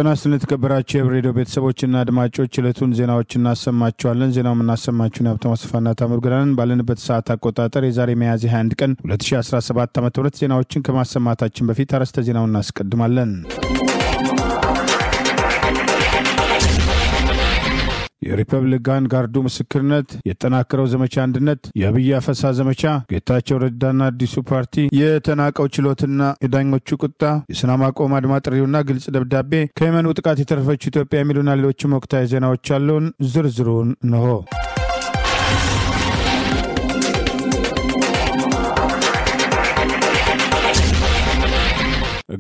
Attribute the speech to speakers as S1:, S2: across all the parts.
S1: ተናስልን ተከበራችሁ የሬዲዮ ቤተሰቦችና አድማጮች ዕለቱን ዜናዎችን እናሰማችኋለን። ዜናውን እናሰማችሁን ሀብታሙ አስፋና ታምሩ ገናን ባለንበት ሰዓት አቆጣጠር የዛሬ ሚያዝያ 21 ቀን 2017 ዓ.ም ዜናዎችን ከማሰማታችን በፊት አርዕስተ ዜናውን እናስቀድማለን። የሪፐብሊካን ጋርዱ ምስክርነት የተጠናከረው ዘመቻ አንድነት የአብይ አፈሳ ዘመቻ ጌታቸው ረዳና አዲሱ ፓርቲ የተናቀው ችሎትና የዳኞቹ ቁጣ የሰላም ማቆም አድማ ጥሪውና ግልጽ ደብዳቤ ከየመኑ ጥቃት የተረፈችው ኢትዮጵያ የሚሉና ሌሎችም ወቅታዊ ዜናዎች አሉን። ዝርዝሩን ነው።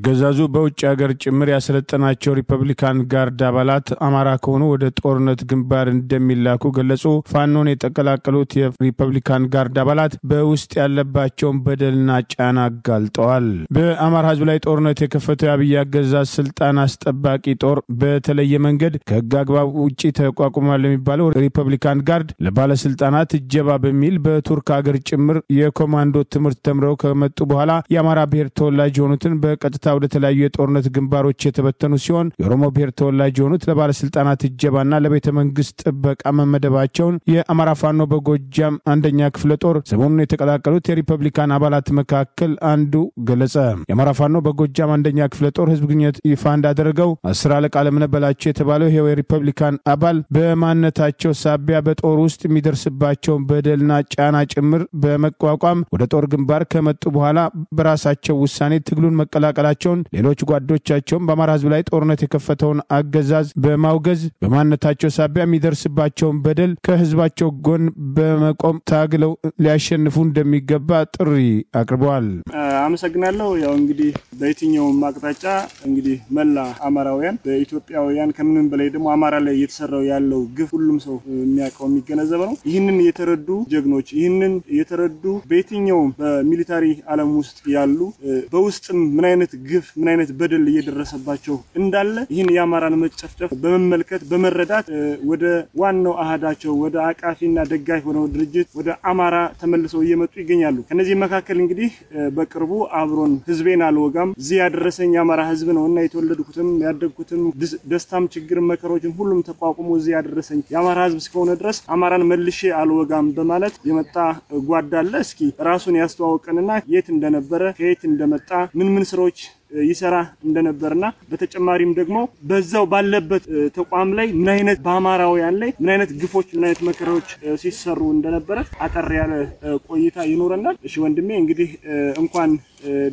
S1: ገዛዙ በውጭ ሀገር ጭምር ያሰለጠናቸው ሪፐብሊካን ጋርድ አባላት አማራ ከሆኑ ወደ ጦርነት ግንባር እንደሚላኩ ገለጹ። ፋኖን የተቀላቀሉት የሪፐብሊካን ጋርድ አባላት በውስጥ ያለባቸውን በደልና ጫና አጋልጠዋል። በአማራ ሕዝብ ላይ ጦርነት የከፈተው የአብይ አገዛዝ ስልጣን አስጠባቂ ጦር በተለየ መንገድ ከህግ አግባብ ውጪ ተቋቁሟል የሚባለው ሪፐብሊካን ጋርድ ለባለስልጣናት እጀባ በሚል በቱርክ ሀገር ጭምር የኮማንዶ ትምህርት ተምረው ከመጡ በኋላ የአማራ ብሔር ተወላጅ የሆኑትን በቀጥታ ወደ ተለያዩ የጦርነት ግንባሮች የተበተኑ ሲሆን የኦሮሞ ብሔር ተወላጅ የሆኑት ለባለስልጣናት እጀባና ለቤተ መንግስት ጥበቃ መመደባቸውን የአማራ ፋኖ በጎጃም አንደኛ ክፍለ ጦር ሰሞኑን የተቀላቀሉት የሪፐብሊካን አባላት መካከል አንዱ ገለጸ። የአማራ ፋኖ በጎጃም አንደኛ ክፍለ ጦር ህዝብ ግንኙነት ይፋ እንዳደረገው 10 አለቃ ለምነበላቸው የተባለው ይሄው የሪፐብሊካን አባል በማንነታቸው ሳቢያ በጦር ውስጥ የሚደርስባቸውን በደልና ጫና ጭምር በመቋቋም ወደ ጦር ግንባር ከመጡ በኋላ በራሳቸው ውሳኔ ትግሉን መቀላቀላቸውን ሌሎች ጓዶቻቸውን በአማራ ህዝብ ላይ ጦርነት የከፈተውን አገዛዝ በማውገዝ በማንነታቸው ሳቢያ የሚደርስባቸውን በደል ከህዝባቸው ጎን በመቆም ታግለው ሊያሸንፉ እንደሚገባ ጥሪ አቅርበዋል።
S2: አመሰግናለሁ። ያው እንግዲህ በየትኛውም አቅጣጫ እንግዲህ መላ አማራውያን በኢትዮጵያውያን ከምንም በላይ ደግሞ አማራ ላይ እየተሰራው ያለው ግፍ ሁሉም ሰው የሚያውቀው የሚገነዘበው ነው። ይህንን የተረዱ ጀግኖች ይህንን የተረዱ በየትኛውም በሚሊታሪ ዓለም ውስጥ ያሉ በውስጥም ምን አይነት ግፍ ምን አይነት በደል እየደረሰባቸው እንዳለ ይህን የአማራን መጨፍጨፍ በመመልከት በመረዳት ወደ ዋናው አሃዳቸው ወደ አቃፊና ደጋፊ ሆነው ድርጅት ወደ አማራ ተመልሰው እየመጡ ይገኛሉ። ከነዚህ መካከል እንግዲህ በቅርቡ አብሮን ህዝቤን አልወጋም እዚህ ያደረሰኝ የአማራ ህዝብ ነውና የተወለድኩትም ያደግኩትም ደስታም ችግር መከሮችን ሁሉም ተቋቁሞ እዚህ ያደረሰኝ የአማራ ህዝብ እስከሆነ ድረስ አማራን መልሼ አልወጋም በማለት የመጣ ጓዳለ እስኪ ራሱን ያስተዋወቀንና የት እንደነበረ ከየት እንደመጣ ምን ስራዎች ይሰራ እንደነበርና በተጨማሪም ደግሞ በዛው ባለበት ተቋም ላይ ምን አይነት በአማራውያን ላይ ምን አይነት ግፎች ምን አይነት መከራዎች ሲሰሩ እንደነበረ አጠር ያለ ቆይታ ይኖረናል። እሺ ወንድሜ እንግዲህ እንኳን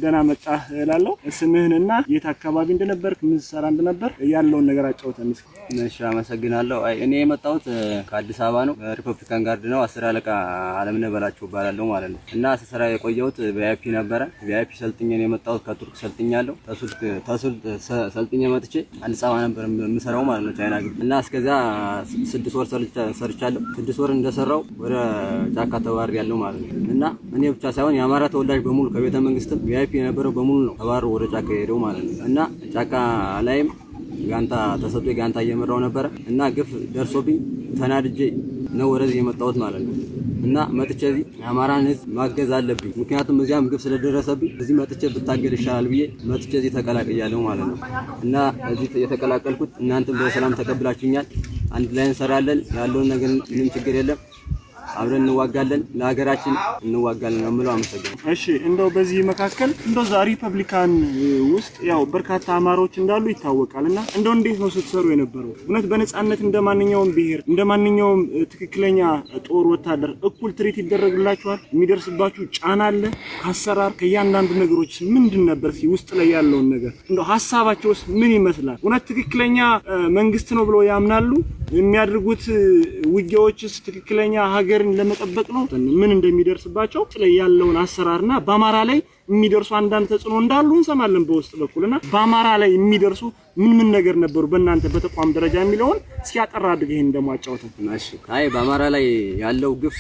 S2: ደና መጣ እላለሁ። ስምህንና የት አካባቢ እንደነበርክ ምን ሰራ እንደነበር ያለውን ነገር አጫውተን።
S3: እሺ አመሰግናለሁ። እኔ የመጣሁት ከአዲስ አበባ ነው። ሪፐብሊካን ጋርድ ነው። 10 አለቃ አለምነበላቸው ባላለው ማለት ነው። እና ስሰራ የቆየሁት ቪአይፒ ነበረ። ቪአይፒ ሰልጥኜ ነው የመጣሁት። ከቱርክ ሰልጥኛለሁ። ተሱልክ ሰልጥኜ መጥቼ አዲስ አበባ ነበር የምሰራው ማለት ነው ቻይና ግቢ። እና እስከዛ 6 ወር ሰርቻለሁ። 6 ወር እንደሰራው ወደ ጫካ ተባር ያለው ማለት ነው። እና እኔ ብቻ ሳይሆን የአማራ ተወላጅ በሙሉ ከቤተ መንግስት ቪአይፒ የነበረው በሙሉ ነው ተባሮ ወደ ጫካ ሄደው ማለት ነው። እና ጫካ ላይም ጋንታ ተሰጥቶ ጋንታ እየመራው ነበር እና ግፍ ደርሶብኝ ተናድጄ ነው ወደዚህ የመጣሁት ማለት ነው። እና መጥቼ እዚህ አማራን ህዝብ ማገዝ አለብኝ ምክንያቱም እዚያም ግፍ ስለደረሰብኝ እዚህ መጥቼ ብታገል ይሻላል ብዬ መጥቼ እዚህ ተቀላቅያለሁ ማለት ነው። እና እዚህ የተቀላቀልኩት እናንተም በሰላም ተቀብላችሁኛል። አንድ ላይ እንሰራለን ያለውን ነገር ምንም ችግር የለም አብረን እንዋጋለን ለሀገራችን እንዋጋለን ነው ማለት ነው።
S2: እሺ እንደው በዚህ መካከል እንደው ሪፐብሊካን ውስጥ ያው በርካታ አማሮች እንዳሉ ይታወቃልና እንደው እንዴት ነው ስትሰሩ የነበረው? እውነት በነጻነት እንደማንኛውም ብሄር እንደማንኛውም ትክክለኛ ጦር ወታደር እኩል ትሪት ይደረግላችኋል? የሚደርስባችሁ ጫና አለ? አሰራር ከያንዳንዱ ነገሮች ምንድን ነበር ውስጥ ላይ ያለው ነገር እንደው ሐሳባቸውስ ምን ይመስላል? እውነት ትክክለኛ መንግስት ነው ብሎ ያምናሉ? የሚያደርጉት ውጊያዎችስ ትክክለኛ ሀገርን ለመጠበቅ ነው? ምን እንደሚደርስባቸው ላይ ያለውን አሰራርና በአማራ ላይ የሚደርሱ አንዳንድ ተጽዕኖ እንዳሉ እንሰማለን በውስጥ በኩልና በአማራ ላይ የሚደርሱ ምን ነገር ነበሩ በእናንተ በተቋም ደረጃ የሚለውን ሲያጠራ አድርገህ እንደማጫወተን።
S3: እሺ በአማራ ላይ ያለው ግፍ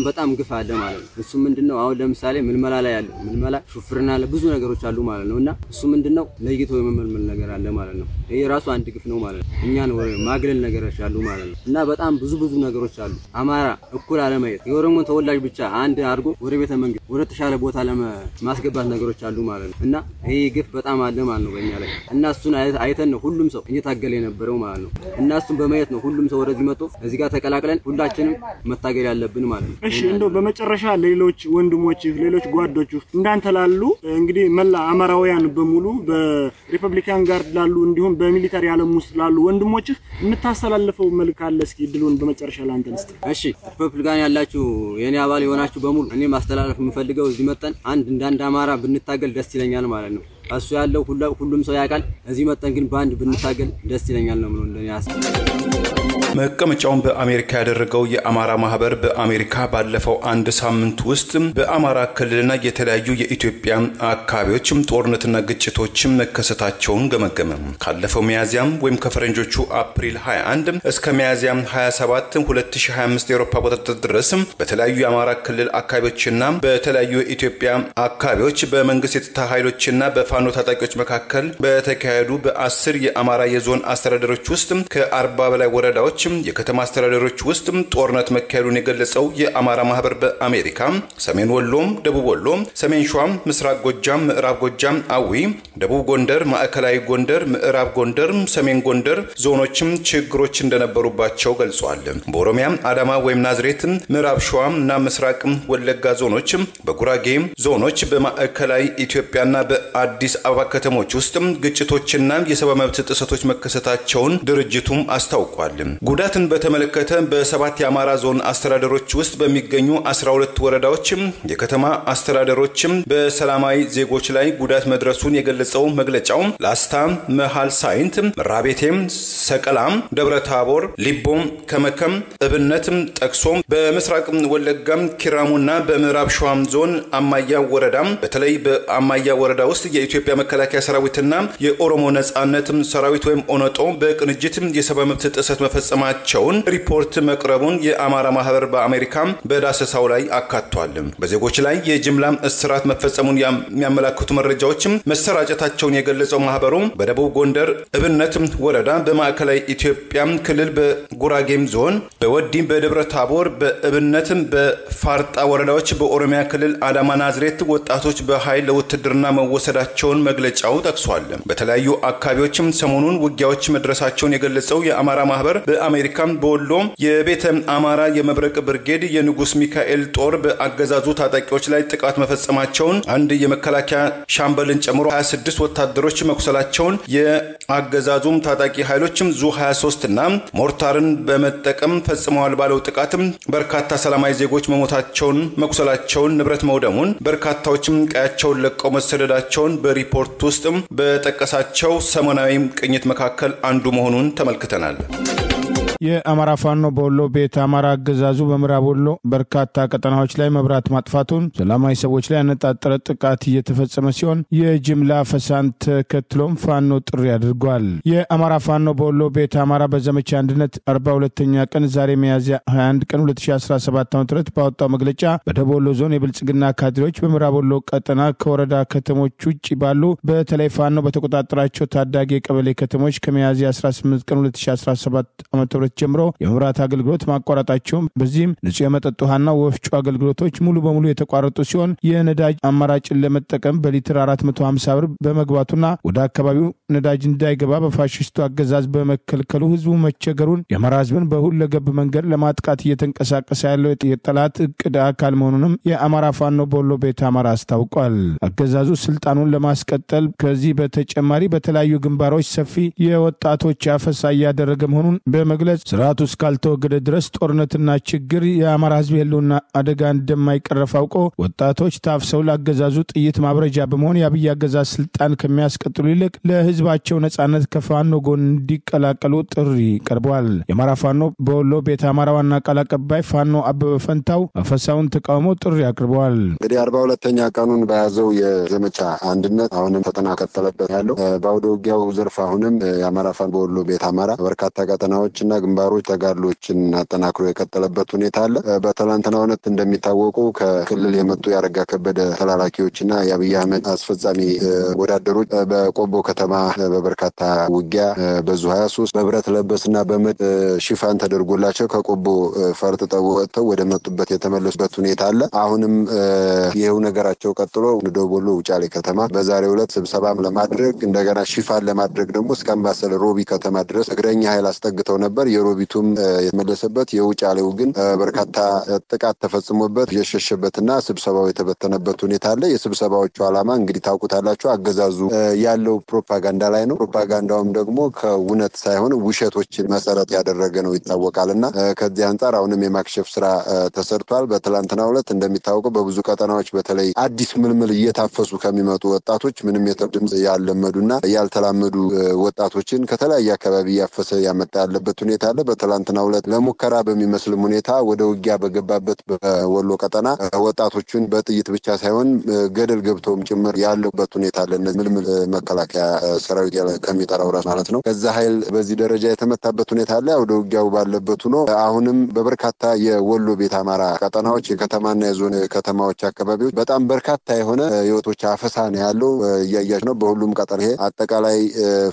S3: በጣም ግፍ አለ ማለት ነው። እሱ ምንድነው አሁን ለምሳሌ ምልመላ ላይ ያለው ምልመላ ሹፍርና ላይ ብዙ ነገሮች አሉ ማለት ነውና እሱ ምንድነው ለይቶ የመመልመል ነገር አለ ማለት ነው። ይሄ ራሱ አንድ ግፍ ነው ማለት ነው። እኛን ማግለል ነገሮች አሉ ማለት ነው። እና በጣም ብዙ ነገሮች አሉ። አማራ እኩል አለማየት የኦሮሞ ተወላጅ ብቻ አንድ አድርጎ ወደ ቤተ መንግስት ወደ ተሻለ ቦታ ለማስገባት ማስገባት ነገሮች አሉ ማለት ነው እና ይሄ ግፍ በጣም አለ ማለት ነው በእኛ ላይ እና እሱን አይተን ነው ሁሉም ሰው እየታገለ የነበረው ማለት ነው እና እሱን በማየት ነው ሁሉም ሰው ወደዚህ መጥቶ እዚህ ጋር ተቀላቅለን ሁላችንም መታገል ያለብን ማለት ነው።
S2: እሺ እንደው በመጨረሻ ሌሎች ወንድሞች ሌሎች ጓዶች እንዳንተ ላሉ እንግዲህ መላ አማራውያን በሙሉ በሪፐብሊካን ጋርድ ላሉ እንዲሁም በሚሊታሪ ዓለም ውስጥ ላሉ ወንድሞች የምታስተላልፈው መልእክት አለ? እስኪ ድሉን በመጨረሻ ላንተ ልስጥ።
S3: እሺ ሪፐብሊካን ያላችሁ የኔ አባል የሆናችሁ በሙሉ እኔ ማስተላለፍ የምፈልገው እዚህ መጣን አንድ አማራ ብንታገል ደስ ይለኛል ማለት ነው። እሱ ያለው ሁሉም ሰው ያውቃል። እዚህ መጣን ግን ባንድ ብንታገል ደስ ይለኛል ነው እንደኔ
S4: መቀመጫውን በአሜሪካ ያደረገው የአማራ ማህበር በአሜሪካ ባለፈው አንድ ሳምንት ውስጥ በአማራ ክልልና የተለያዩ የኢትዮጵያ አካባቢዎች ጦርነትና ግጭቶች መከሰታቸውን ገመገመ። ካለፈው ሚያዝያ ወይም ከፈረንጆቹ አፕሪል 21 እስከ ሚያዝያ 27 2025 የአውሮፓ ቁጥጥር ድረስ በተለያዩ የአማራ ክልል አካባቢዎችና በተለያዩ የኢትዮጵያ አካባቢዎች በመንግስት የጸጥታ ኃይሎችና በፋኖ ታጣቂዎች መካከል በተካሄዱ በ10 የአማራ የዞን አስተዳደሮች ውስጥ ከ40 በላይ ወረዳዎች የከተማ አስተዳደሮች ውስጥ ጦርነት መካሄዱን የገለጸው የአማራ ማህበር በአሜሪካ ሰሜን ወሎ፣ ደቡብ ወሎ፣ ሰሜን ሸዋ፣ ምስራቅ ጎጃም፣ ምዕራብ ጎጃም፣ አዊ፣ ደቡብ ጎንደር፣ ማዕከላዊ ጎንደር፣ ምዕራብ ጎንደር፣ ሰሜን ጎንደር ዞኖችም ችግሮች እንደነበሩባቸው ገልጿል። በኦሮሚያ አዳማ ወይም ናዝሬት፣ ምዕራብ ሸዋና ምስራቅ ወለጋ ዞኖች፣ በጉራጌ ዞኖች፣ በማዕከላዊ ኢትዮጵያና በአዲስ አበባ ከተሞች ውስጥ ግጭቶችና የሰብአዊ መብት ጥሰቶች መከሰታቸውን ድርጅቱም አስታውቋል። ጉዳትን በተመለከተ በ7 የአማራ ዞን አስተዳደሮች ውስጥ በሚገኙ 12 ወረዳዎች የከተማ አስተዳደሮች በሰላማዊ ዜጎች ላይ ጉዳት መድረሱን የገለጸው መግለጫው ላስታ፣ መሃል ሳይንት፣ መራቤቴም፣ ሰቀላም፣ ደብረታቦር፣ ሊቦም፣ ከመከም፣ እብነት ጠቅሶ በምስራቅ ወለጋ ኪራሙና በምዕራብ ሸዋም ዞን አማያ ወረዳ በተለይ በአማያ ወረዳ ውስጥ የኢትዮጵያ መከላከያ ሰራዊትና የኦሮሞ ነጻነት ሰራዊት ወይም ኦነጦ በቅንጅት የሰብአዊ መብት ጥሰት መፈጸማቸውን ሪፖርት መቅረቡን የአማራ ማህበር በአሜሪካ በዳሰሳው ላይ አካቷል። በዜጎች ላይ የጅምላ እስራት መፈጸሙን የሚያመላክቱ መረጃዎች መሰራጨታቸውን የገለጸው ማህበሩ በደቡብ ጎንደር እብነት ወረዳ፣ በማዕከላዊ ኢትዮጵያ ክልል በጉራጌም ዞን፣ በወዲ፣ በደብረታቦር፣ በእብነት፣ በፋርጣ ወረዳዎች፣ በኦሮሚያ ክልል አዳማ፣ ናዝሬት ወጣቶች በኃይል ለውትድርና መወሰዳቸውን መግለጫው ጠቅሷል። በተለያዩ አካባቢዎች ሰሞኑን ውጊያዎች መድረሳቸውን የገለጸው የአማራ ማህበር በአሜሪካ በወሎ የቤተ አማራ የመብረቅ ብርጌድ የንጉስ ሚካኤል ጦር በአገዛዙ ታጣቂዎች ላይ ጥቃት መፈጸማቸውን አንድ የመከላከያ ሻምበልን ጨምሮ 26 ወታደሮች መቁሰላቸውን የአገዛዙም ታጣቂ ኃይሎችም ዙ 23 እና ሞርታርን በመጠቀም ፈጽመዋል ባለው ጥቃትም በርካታ ሰላማዊ ዜጎች መሞታቸውን፣ መቁሰላቸውን፣ ንብረት መውደሙን፣ በርካታዎችም ቀያቸውን ለቀው መሰደዳቸውን በሪፖርት ውስጥ በጠቀሳቸው ሰሞናዊ ቅኝት መካከል አንዱ መሆኑን ተመልክተናል።
S1: የአማራ ፋኖ በወሎ ቤት አማራ አገዛዙ በምዕራብ ወሎ በርካታ ቀጠናዎች ላይ መብራት ማጥፋቱን ሰላማዊ ሰዎች ላይ ያነጣጠረ ጥቃት እየተፈጸመ ሲሆን የጅምላ ፈሳን ተከትሎም ፋኖ ጥሪ አድርጓል። የአማራ ፋኖ በወሎ ቤት አማራ በዘመቻ አንድነት 42ኛ ቀን ዛሬ ሚያዝያ 21 ቀን 2017 ዓ.ም ባወጣው መግለጫ በደቡብ ወሎ ዞን የብልጽግና ካድሬዎች በምዕራብ ወሎ ቀጠና ከወረዳ ከተሞች ውጪ ባሉ በተለይ ፋኖ በተቆጣጠራቸው ታዳጊ ቀበሌ ከተሞች ከሚያዝያ 18 ቀን 2017 ዓ.ም ጀምሮ የመብራት አገልግሎት ማቋረጣቸው በዚህም ንጹህ የመጠጥ ውሃና ወፍጮ አገልግሎቶች ሙሉ በሙሉ የተቋረጡ ሲሆን የነዳጅ አማራጭን ለመጠቀም በሊትር 450 ብር በመግባቱና ወደ አካባቢው ነዳጅ እንዳይገባ በፋሽስቱ አገዛዝ በመከልከሉ ህዝቡ መቸገሩን የአማራ ህዝብን በሁለገብ መንገድ ለማጥቃት እየተንቀሳቀሰ ያለው የጠላት እቅድ አካል መሆኑንም የአማራ ፋኖ በወሎ ቤት አማራ አስታውቋል። አገዛዙ ስልጣኑን ለማስቀጠል ከዚህ በተጨማሪ በተለያዩ ግንባሮች ሰፊ የወጣቶች አፈሳ እያደረገ መሆኑን በመግለጽ ስርዓቱ እስካልተወገደ ድረስ ጦርነትና ችግር የአማራ ህዝብ ህልውና አደጋ እንደማይቀረፍ አውቆ ወጣቶች ታፍሰው ለአገዛዙ ጥይት ማብረጃ በመሆን የአብይ አገዛዝ ስልጣን ከሚያስቀጥሉ ይልቅ ለህዝባቸው ነጻነት ከፋኖ ጎን እንዲቀላቀሉ ጥሪ ቀርቧል። የአማራ ፋኖ በወሎ ቤት አማራ ዋና ቃል አቀባይ ፋኖ አበበ ፈንታው አፈሳውን ተቃውሞ ጥሪ አቅርበዋል።
S5: እንግዲህ 42ኛ ቀኑን በያዘው የዘመቻ አንድነት አሁንም ተጠናክሮ ያለው በአውደ ውጊያው ዘርፍ አሁንም የአማራ ፋኖ በወሎ ቤት አማራ በርካታ ቀጠናዎችና ግንባሮች ተጋድሎችን አጠናክሮ የቀጠለበት ሁኔታ አለ። በትላንትናው ዕለት እንደሚታወቀው ከክልል የመጡ ያረጋ ከበደ ተላላኪዎችና የአብይ አህመድ አስፈጻሚ ወዳደሮች በቆቦ ከተማ በበርካታ ውጊያ በዙ 23 በብረት ለበስና በመድ ሽፋን ተደርጎላቸው ከቆቦ ፈርጥጠው ወጥተው ወደ መጡበት የተመለሱበት ሁኔታ አለ። አሁንም ይሄው ነገራቸው ቀጥሎ ደቡብ ወሎ ውጫሌ ከተማ በዛሬው ዕለት ስብሰባም ለማድረግ እንደገና ሽፋን ለማድረግ ደግሞ እስከ አምባሰል ሮቢ ከተማ ድረስ እግረኛ ኃይል አስጠግተው ነበር። የሮቢቱም የተመለሰበት የውጫሌው ግን በርካታ ጥቃት ተፈጽሞበት የሸሸበትና ስብሰባው የተበተነበት ሁኔታ አለ። የስብሰባዎቹ ዓላማ እንግዲህ ታውቁታላችሁ፣ አገዛዙ ያለው ፕሮፓጋንዳ ላይ ነው። ፕሮፓጋንዳውም ደግሞ ከእውነት ሳይሆን ውሸቶችን መሰረት ያደረገ ነው ይታወቃልና ከዚህ አንፃር አሁንም የማክሸፍ ስራ ተሰርቷል። በትላንትናው ዕለት እንደሚታወቀው በብዙ ቀጠናዎች በተለይ አዲስ ምልምል እየታፈሱ ከሚመጡ ወጣቶች ምንም ድምጽ ያለመዱና ያልተላመዱ ወጣቶችን ከተለያየ አካባቢ ያፈሰ ያመጣ ያለበት ሁኔታ አለ። በትላንትናው ዕለት ለሙከራ በሚመስል ሁኔታ ወደ ውጊያ በገባበት በወሎ ቀጠና ወጣቶችን በጥይት ብቻ ሳይሆን ገደል ገብተውም ጭምር ያለበት ሁኔታ አለ። ምልምል መከላከያ ሰራዊት ከሚጠራው ራስ ማለት ነው። ከዛ ኃይል በዚህ ደረጃ የተመታበት ሁኔታ አለ። ወደ ውጊያው ባለበት ሆኖ አሁንም በበርካታ የወሎ ቤት አማራ ቀጠናዎች የከተማና የዞን ከተማዎች አካባቢዎች በጣም በርካታ የሆነ የወጦች አፈሳ ነው ያለው እያያች ነው። በሁሉም ቀጠና ይሄ አጠቃላይ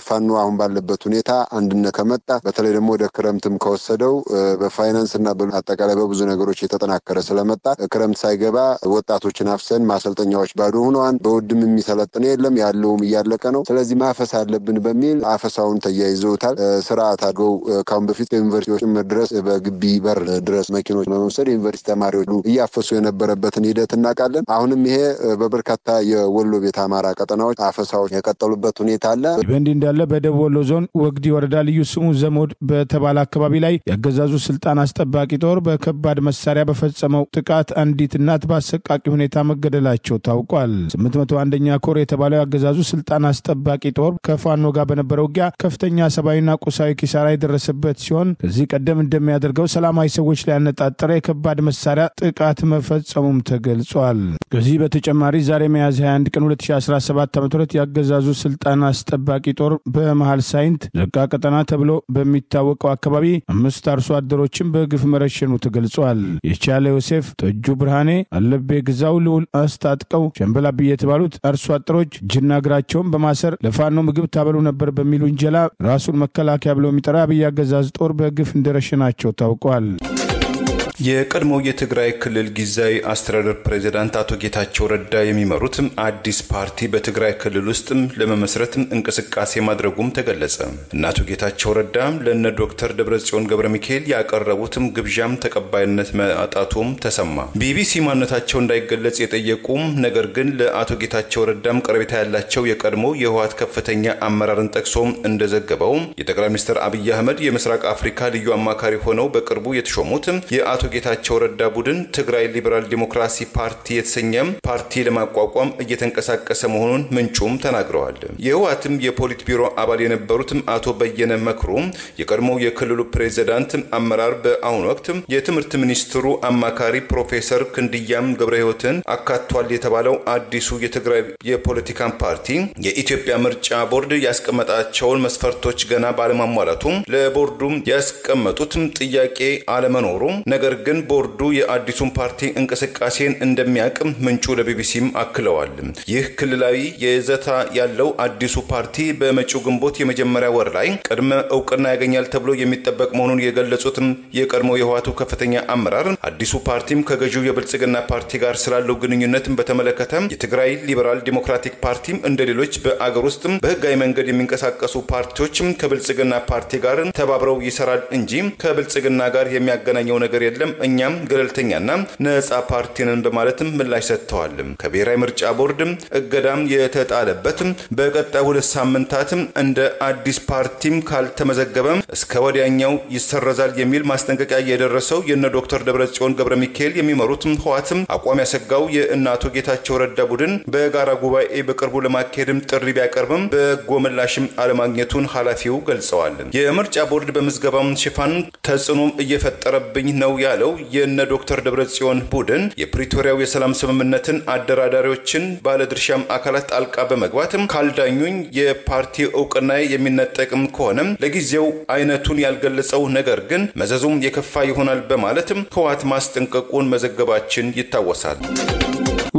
S5: ፋኖ አሁን ባለበት ሁኔታ አንድነት ከመጣ በተለይ ደግሞ ወደ ክረምትም ከወሰደው በፋይናንስ እና አጠቃላይ በብዙ ነገሮች የተጠናከረ ስለመጣ ክረምት ሳይገባ ወጣቶችን አፍሰን ማሰልጠኛዎች ባዶ ሆነዋል። በውድም የሚሰለጥን የለም ያለውም እያለቀ ነው። ስለዚህ ማፈስ አለብን በሚል አፈሳውን ተያይዘውታል። ስርዓት አድርገው ካሁን በፊት ዩኒቨርሲቲዎች ድረስ በግቢ በር ድረስ መኪኖች በመውሰድ ዩኒቨርሲቲ ተማሪዎች እያፈሱ የነበረበትን ሂደት እናውቃለን። አሁንም ይሄ በበርካታ የወሎ ቤት አማራ ቀጠናዎች አፈሳዎች የቀጠሉበት ሁኔታ አለ።
S1: በእንዲህ እንዳለ በደቡብ ወሎ ዞን ወግዲ ወረዳ ልዩ ስሙ ዘሞድ በተባለ አካባቢ ላይ ያገዛዙ ስልጣን አስጠባቂ ጦር በከባድ መሳሪያ በፈጸመው ጥቃት አንዲት እናት በአሰቃቂ ሁኔታ መገደላቸው ታውቋል። 801ኛ ኮር የተባለው ያገዛዙ ስልጣን አስጠባቂ ጦር ከፋኖ ጋር በነበረው ውጊያ ከፍተኛ ሰብአዊና ቁሳዊ ኪሳራ የደረሰበት ሲሆን ከዚህ ቀደም እንደሚያደርገው ሰላማዊ ሰዎች ላይ ያነጣጠረ የከባድ መሳሪያ ጥቃት መፈጸሙም ተገልጿል። ከዚህ በተጨማሪ ዛሬ ሚያዝያ 21 ቀን 2017 ዓ.ም ያገዛዙ ስልጣን አስጠባቂ ጦር በመሃል ሳይንት ዘቃ ቀጠና ተብሎ በሚታወቀው አካባቢ 5 አርሶ አደሮችን በግፍ መረሸኑ ተገልጿል። የቻለ ዮሴፍ፣ ጠጁ ብርሃኔ፣ አለቤ ግዛው፣ ልዑል አስታጥቀው፣ ሸምበላብ የተባሉት አርሶ አደሮች እጅና እግራቸውን በማሰር ለፋኖ ምግብ ታበሉ ነበር በሚል ውንጀላ ራሱን መከላከያ ብሎ የሚጠራ አብይ አገዛዝ ጦር በግፍ እንደረሸናቸው ታውቋል።
S4: የቀድሞው የትግራይ ክልል ጊዜያዊ አስተዳደር ፕሬዝዳንት አቶ ጌታቸው ረዳ የሚመሩት አዲስ ፓርቲ በትግራይ ክልል ውስጥ ለመመስረት እንቅስቃሴ ማድረጉም ተገለጸ። እና አቶ ጌታቸው ረዳ ለነ ዶክተር ደብረጽዮን ገብረሚካኤል ያቀረቡትም ግብዣም ተቀባይነት ማጣቱም ተሰማ። ቢቢሲ ማንነታቸው እንዳይገለጽ የጠየቁም ነገር ግን ለአቶ ጌታቸው ረዳም ቀረቤታ ያላቸው የቀድሞ የህወሓት ከፍተኛ አመራርን ጠቅሶ እንደዘገበው የጠቅላይ ሚኒስትር አብይ አህመድ የምስራቅ አፍሪካ ልዩ አማካሪ ሆነው በቅርቡ የተሾሙት የአቶ ጌታቸው ረዳ ቡድን ትግራይ ሊበራል ዲሞክራሲ ፓርቲ የተሰኘ ፓርቲ ለማቋቋም እየተንቀሳቀሰ መሆኑን ምንጩም ተናግረዋል። የህወሓትም የፖሊት ቢሮ አባል የነበሩት አቶ በየነ መክሩ የቀድሞው የክልሉ ፕሬዝዳንት አመራር በአሁኑ ወቅት የትምህርት ሚኒስትሩ አማካሪ ፕሮፌሰር ክንድያም ገብረህይወትን አካቷል የተባለው አዲሱ የትግራይ የፖለቲካ ፓርቲ የኢትዮጵያ ምርጫ ቦርድ ያስቀመጣቸውን መስፈርቶች ገና ባለማሟላቱ ለቦርዱም ያስቀመጡት ጥያቄ አለመኖሩ ነገር ግን ቦርዱ የአዲሱን ፓርቲ እንቅስቃሴን እንደሚያቅም ምንጩ ለቢቢሲም አክለዋል። ይህ ክልላዊ የዘታ ያለው አዲሱ ፓርቲ በመጪው ግንቦት የመጀመሪያ ወር ላይ ቅድመ እውቅና ያገኛል ተብሎ የሚጠበቅ መሆኑን የገለጹትም የቀድሞ የህወሓቱ ከፍተኛ አመራር አዲሱ ፓርቲም ከገዢው የብልጽግና ፓርቲ ጋር ስላለው ግንኙነትን በተመለከተ የትግራይ ሊበራል ዲሞክራቲክ ፓርቲም እንደሌሎች በአገር ውስጥ በህጋዊ መንገድ የሚንቀሳቀሱ ፓርቲዎችም ከብልጽግና ፓርቲ ጋር ተባብረው ይሰራል እንጂ ከብልጽግና ጋር የሚያገናኘው ነገር የለም እኛም ገለልተኛና ነፃ ፓርቲ ነን በማለትም ምላሽ ሰጥተዋል። ከብሔራዊ ምርጫ ቦርድ እገዳም የተጣለበት በቀጣይ 2 ሳምንታት እንደ አዲስ ፓርቲም ካልተመዘገበ እስከ ወዲያኛው ይሰረዛል የሚል ማስጠንቀቂያ የደረሰው የነ ዶክተር ደብረጽዮን ገብረሚካኤል የሚመሩት ህወሓት አቋም ያሰጋው የእናቶ ጌታቸው ረዳ ቡድን በጋራ ጉባኤ በቅርቡ ለማካሄድም ጥሪ ቢያቀርብም በጎ ምላሽም አለማግኘቱን ኃላፊው ገልጸዋል። የምርጫ ቦርድ በምዝገባው ሽፋን ተጽዕኖ እየፈጠረብኝ ነው ያለው የነ ዶክተር ደብረጽዮን ቡድን የፕሪቶሪያው የሰላም ስምምነትን አደራዳሪዎችን ባለድርሻም አካላት ጣልቃ በመግባትም ካልዳኙኝ የፓርቲ እውቅና የሚነጠቅም ከሆነም ለጊዜው አይነቱን ያልገለጸው ነገር ግን መዘዙም የከፋ ይሆናል በማለትም ህወሓት ማስጠንቀቁን መዘገባችን ይታወሳል።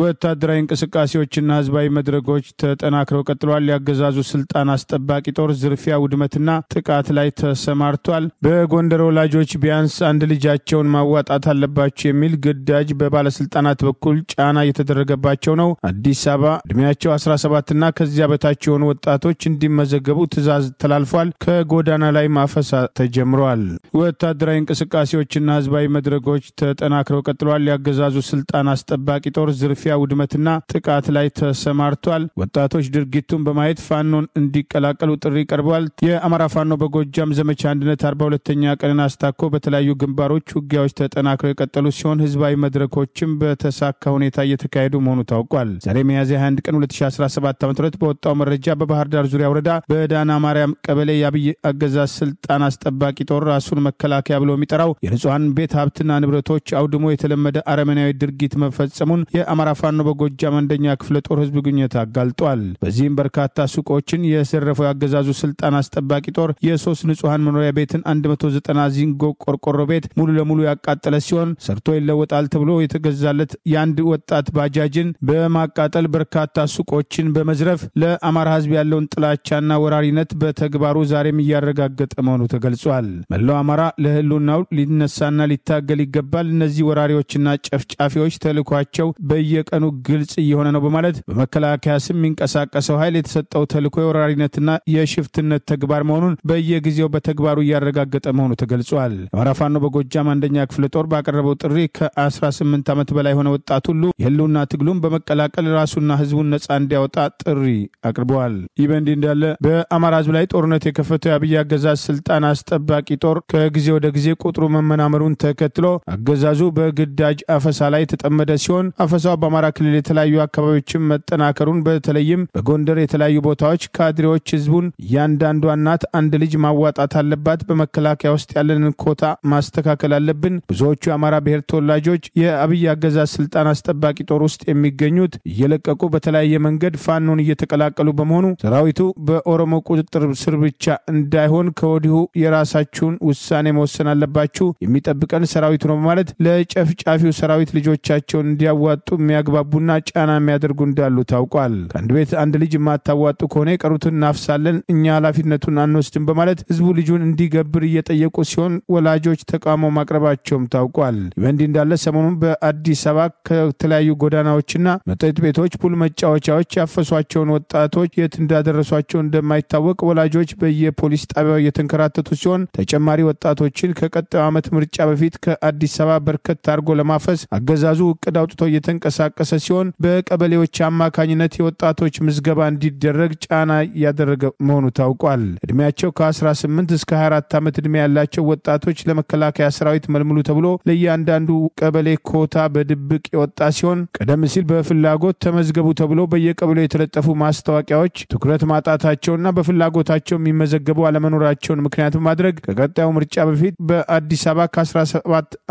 S1: ወታደራዊ እንቅስቃሴዎችና ህዝባዊ መድረኮች ተጠናክረው ቀጥለዋል። ያገዛዙ ስልጣን አስጠባቂ ጦር ዝርፊያ፣ ውድመትና ጥቃት ላይ ተሰማርቷል። በጎንደር ወላጆች ቢያንስ አንድ ልጃቸውን ማዋጣት አለባቸው የሚል ግዳጅ በባለስልጣናት በኩል ጫና እየተደረገባቸው ነው። አዲስ አበባ እድሜያቸው 17ና ከዚያ በታች የሆኑ ወጣቶች እንዲመዘገቡ ትዕዛዝ ተላልፏል። ከጎዳና ላይ ማፈሳ ተጀምሯል። ወታደራዊ እንቅስቃሴዎችና ህዝባዊ መድረኮች ተጠናክረው ቀጥለዋል። ያገዛዙ ስልጣን አስጠባቂ ጦር ዝርፊያ፣ ውድመትና ጥቃት ላይ ተሰማርቷል። ወጣቶች ድርጊቱን በማየት ፋኖን እንዲቀላቀሉ ጥሪ ቀርቧል። የአማራ ፋኖ በጎጃም ዘመቻ አንድነት 42ኛ ቀንን አስታኮ በተለያዩ ግንባሮች ውጊያዎች ተጠናክረው የቀጠሉ ሲሆን ህዝባዊ መድረኮችም በተሳካ ሁኔታ እየተካሄዱ መሆኑ ታውቋል። ዛሬ ሚያዝያ 21 ቀን 2017 ዓ.ም በወጣው መረጃ በባህር ዳር ዙሪያ ወረዳ በዳና ማርያም ቀበሌ የአብይ አገዛዝ ስልጣን አስጠባቂ ጦር ራሱን መከላከያ ብሎ የሚጠራው የንጹሃን ቤት ሀብትና ንብረቶች አውድሞ የተለመደ አረመናዊ ድርጊት መፈጸሙን የአማራ ፋኖ በጎጃም አንደኛ ክፍለ ጦር ህዝብ ግንኙነት አጋልጧል። በዚህም በርካታ ሱቆችን የሰረፈው ያገዛዙ ስልጣን አስጠባቂ ጦር የሶስት ንጹሃን መኖሪያ ቤትን 190 ዚንጎ ቆርቆሮ ቤት ሙሉ ለሙሉ ያቃጠለ ሲሆን ሰርቶ ይለወጣል ተብሎ የተገዛለት የአንድ ወጣት ባጃጅን በማቃጠል በርካታ ሱቆችን በመዝረፍ ለአማራ ህዝብ ያለውን ጥላቻና ወራሪነት በተግባሩ ዛሬም እያረጋገጠ መሆኑ ተገልጿል። መላው አማራ ለህልውናው ሊነሳና ሊታገል ይገባል። እነዚህ ወራሪዎችና ጨፍጫፊዎች ተልኳቸው በየቀኑ ግልጽ እየሆነ ነው በማለት በመከላከያ ስም የሚንቀሳቀሰው ኃይል የተሰጠው ተልኮ የወራሪነትና የሽፍትነት ተግባር መሆኑን በየጊዜው በተግባሩ እያረጋገጠ መሆኑ ተገልጿል። አማራ ፋኖ በጎጃም አንደኛ ክፍለ ጦር ባቀረበው ጥሪ ከ18 ዓመት በላይ ሆነ ወጣት ሁሉ የህልውና ትግሉን በመቀላቀል ራሱና ህዝቡን ነጻ እንዲያወጣ ጥሪ አቅርበዋል። ይህ በእንዲህ እንዳለ በአማራ ህዝብ ላይ ጦርነት የከፈተው የአብይ አገዛዝ ስልጣን አስጠባቂ ጦር ከጊዜ ወደ ጊዜ ቁጥሩ መመናመሩን ተከትሎ አገዛዙ በግዳጅ አፈሳ ላይ የተጠመደ ሲሆን አፈሳው በአማራ ክልል የተለያዩ አካባቢዎችን መጠናከሩን በተለይም በጎንደር የተለያዩ ቦታዎች ካድሬዎች ህዝቡን እያንዳንዷ እናት አንድ ልጅ ማዋጣት አለባት፣ በመከላከያ ውስጥ ያለንን ኮታ ማስተካከል አለብን፣ ብዙዎቹ የአማራ ብሔር ተወላጆች የአብይ አገዛዝ ስልጣን አስጠባቂ ጦር ውስጥ የሚገኙት እየለቀቁ በተለያየ መንገድ ፋኖን እየተቀላቀሉ በመሆኑ ሰራዊቱ በኦሮሞ ቁጥጥር ስር ብቻ እንዳይሆን ከወዲሁ የራሳችሁን ውሳኔ መወሰን አለባችሁ፣ የሚጠብቀን ሰራዊቱ ነው በማለት ለጨፍጫፊው ሰራዊት ልጆቻቸውን እንዲያዋጡ የሚያግባቡና ጫና የሚያደርጉ እንዳሉ ታውቋል። ከአንድ ቤት አንድ ልጅ የማታዋጡ ከሆነ የቀሩትን እናፍሳለን፣ እኛ ኃላፊነቱን አንወስድም በማለት ህዝቡ ልጁን እንዲገብር እየጠየቁ ሲሆን ወላጆች ተቃውሞ ማቅረባቸውም ታውቋል። በእንዲህ እንዳለ ሰሞኑን በአዲስ አበባ ከተለያዩ ጎዳናዎችና መጠጥ ቤቶች፣ ፑል መጫወቻዎች ያፈሷቸውን ወጣቶች የት እንዳደረሷቸው እንደማይታወቅ ወላጆች በየፖሊስ ጣቢያው እየተንከራተቱ ሲሆን ተጨማሪ ወጣቶችን ከቀጣዩ ዓመት ምርጫ በፊት ከአዲስ አበባ በርከት አድርጎ ለማፈስ አገዛዙ እቅድ አውጥቶ እየተንቀሳቀሰ ሲሆን በቀበሌዎች አማካኝነት የወጣቶች ምዝገባ እንዲደረግ ጫና ያደረገ መሆኑ ታውቋል። እድሜያቸው ከ18 እስከ 24 ዓመት እድሜ ያላቸው ወጣቶች ለመከላከያ ሰራዊት መልምሉ ተብሎ ለእያንዳንዱ ቀበሌ ኮታ በድብቅ የወጣ ሲሆን ቀደም ሲል በፍላጎት ተመዝገቡ ተብሎ በየቀበሌው የተለጠፉ ማስታወቂያዎች ትኩረት ማጣታቸውና በፍላጎታቸው የሚመዘገቡ አለመኖራቸውን ምክንያት በማድረግ ከቀጣዩ ምርጫ በፊት በአዲስ አበባ ከ17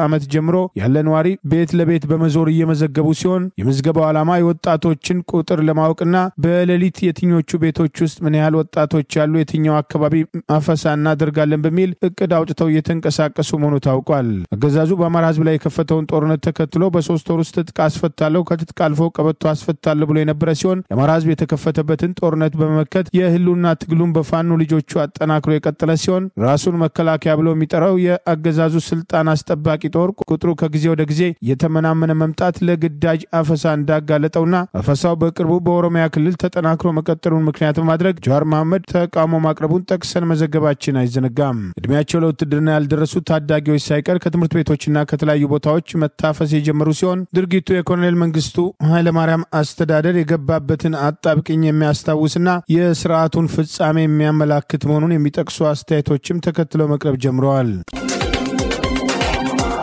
S1: ዓመት ጀምሮ ያለ ነዋሪ ቤት ለቤት በመዞር እየመዘገቡ ሲሆን የምዝገባው ዓላማ የወጣቶችን ቁጥር ለማወቅና በሌሊት የትኞቹ ቤቶች ውስጥ ምን ያህል ወጣቶች ያሉ፣ የትኛው አካባቢ አፈሳ እናደርጋለን በሚል እቅድ አውጥተው እየተንቀሳቀሱ መሆኑ ታውቋል። አገዛዙ በአማራ ህዝብ ላይ የከፈተውን ጦርነት ተከትሎ በ3 ወር ውስጥ ትጥቅ አስፈታለሁ፣ ከትጥቅ አልፎ ቀበቶ አስፈታለሁ ብሎ የነበረ ሲሆን የአማራ ህዝብ የተከፈተበትን ጦርነት በመመከት የህልውና ትግሉን በፋኖ ልጆቹ አጠናክሮ የቀጠለ ሲሆን ራሱን መከላከያ ብሎ የሚጠራው የአገዛዙ ስልጣን አስጠባቂ ጦር ቁጥሩ ከጊዜ ወደ ጊዜ የተመናመነ መምጣት ለግዳጅ አፈሳ እንዳጋለጠውና አፈሳው በቅርቡ በኦሮሚያ ክልል ተጠናክሮ መቀጠሉን ምክንያት በማድረግ ጀዋር መሐመድ ተቃውሞ ማቅረቡን ጠቅሰን መዘገባችን አይዘነጋም። እድሜያቸው ለውትድርና ያልደረሱ ታዳጊዎች ሳይቀር ከትምህርት ቤቶችና ከተለያዩ ቦታዎች መታፈስ የጀመሩ ሲሆን ድርጊቱ የኮሎኔል መንግስቱ ኃይለማርያም አስተዳደር የገባበትን አጣብቅኝ የሚያስታውስና የስርዓቱን ፍጻሜ የሚያመላክት መሆኑን የሚጠቅሱ አስተያየቶችም ተከትለው መቅረብ ጀምረዋል።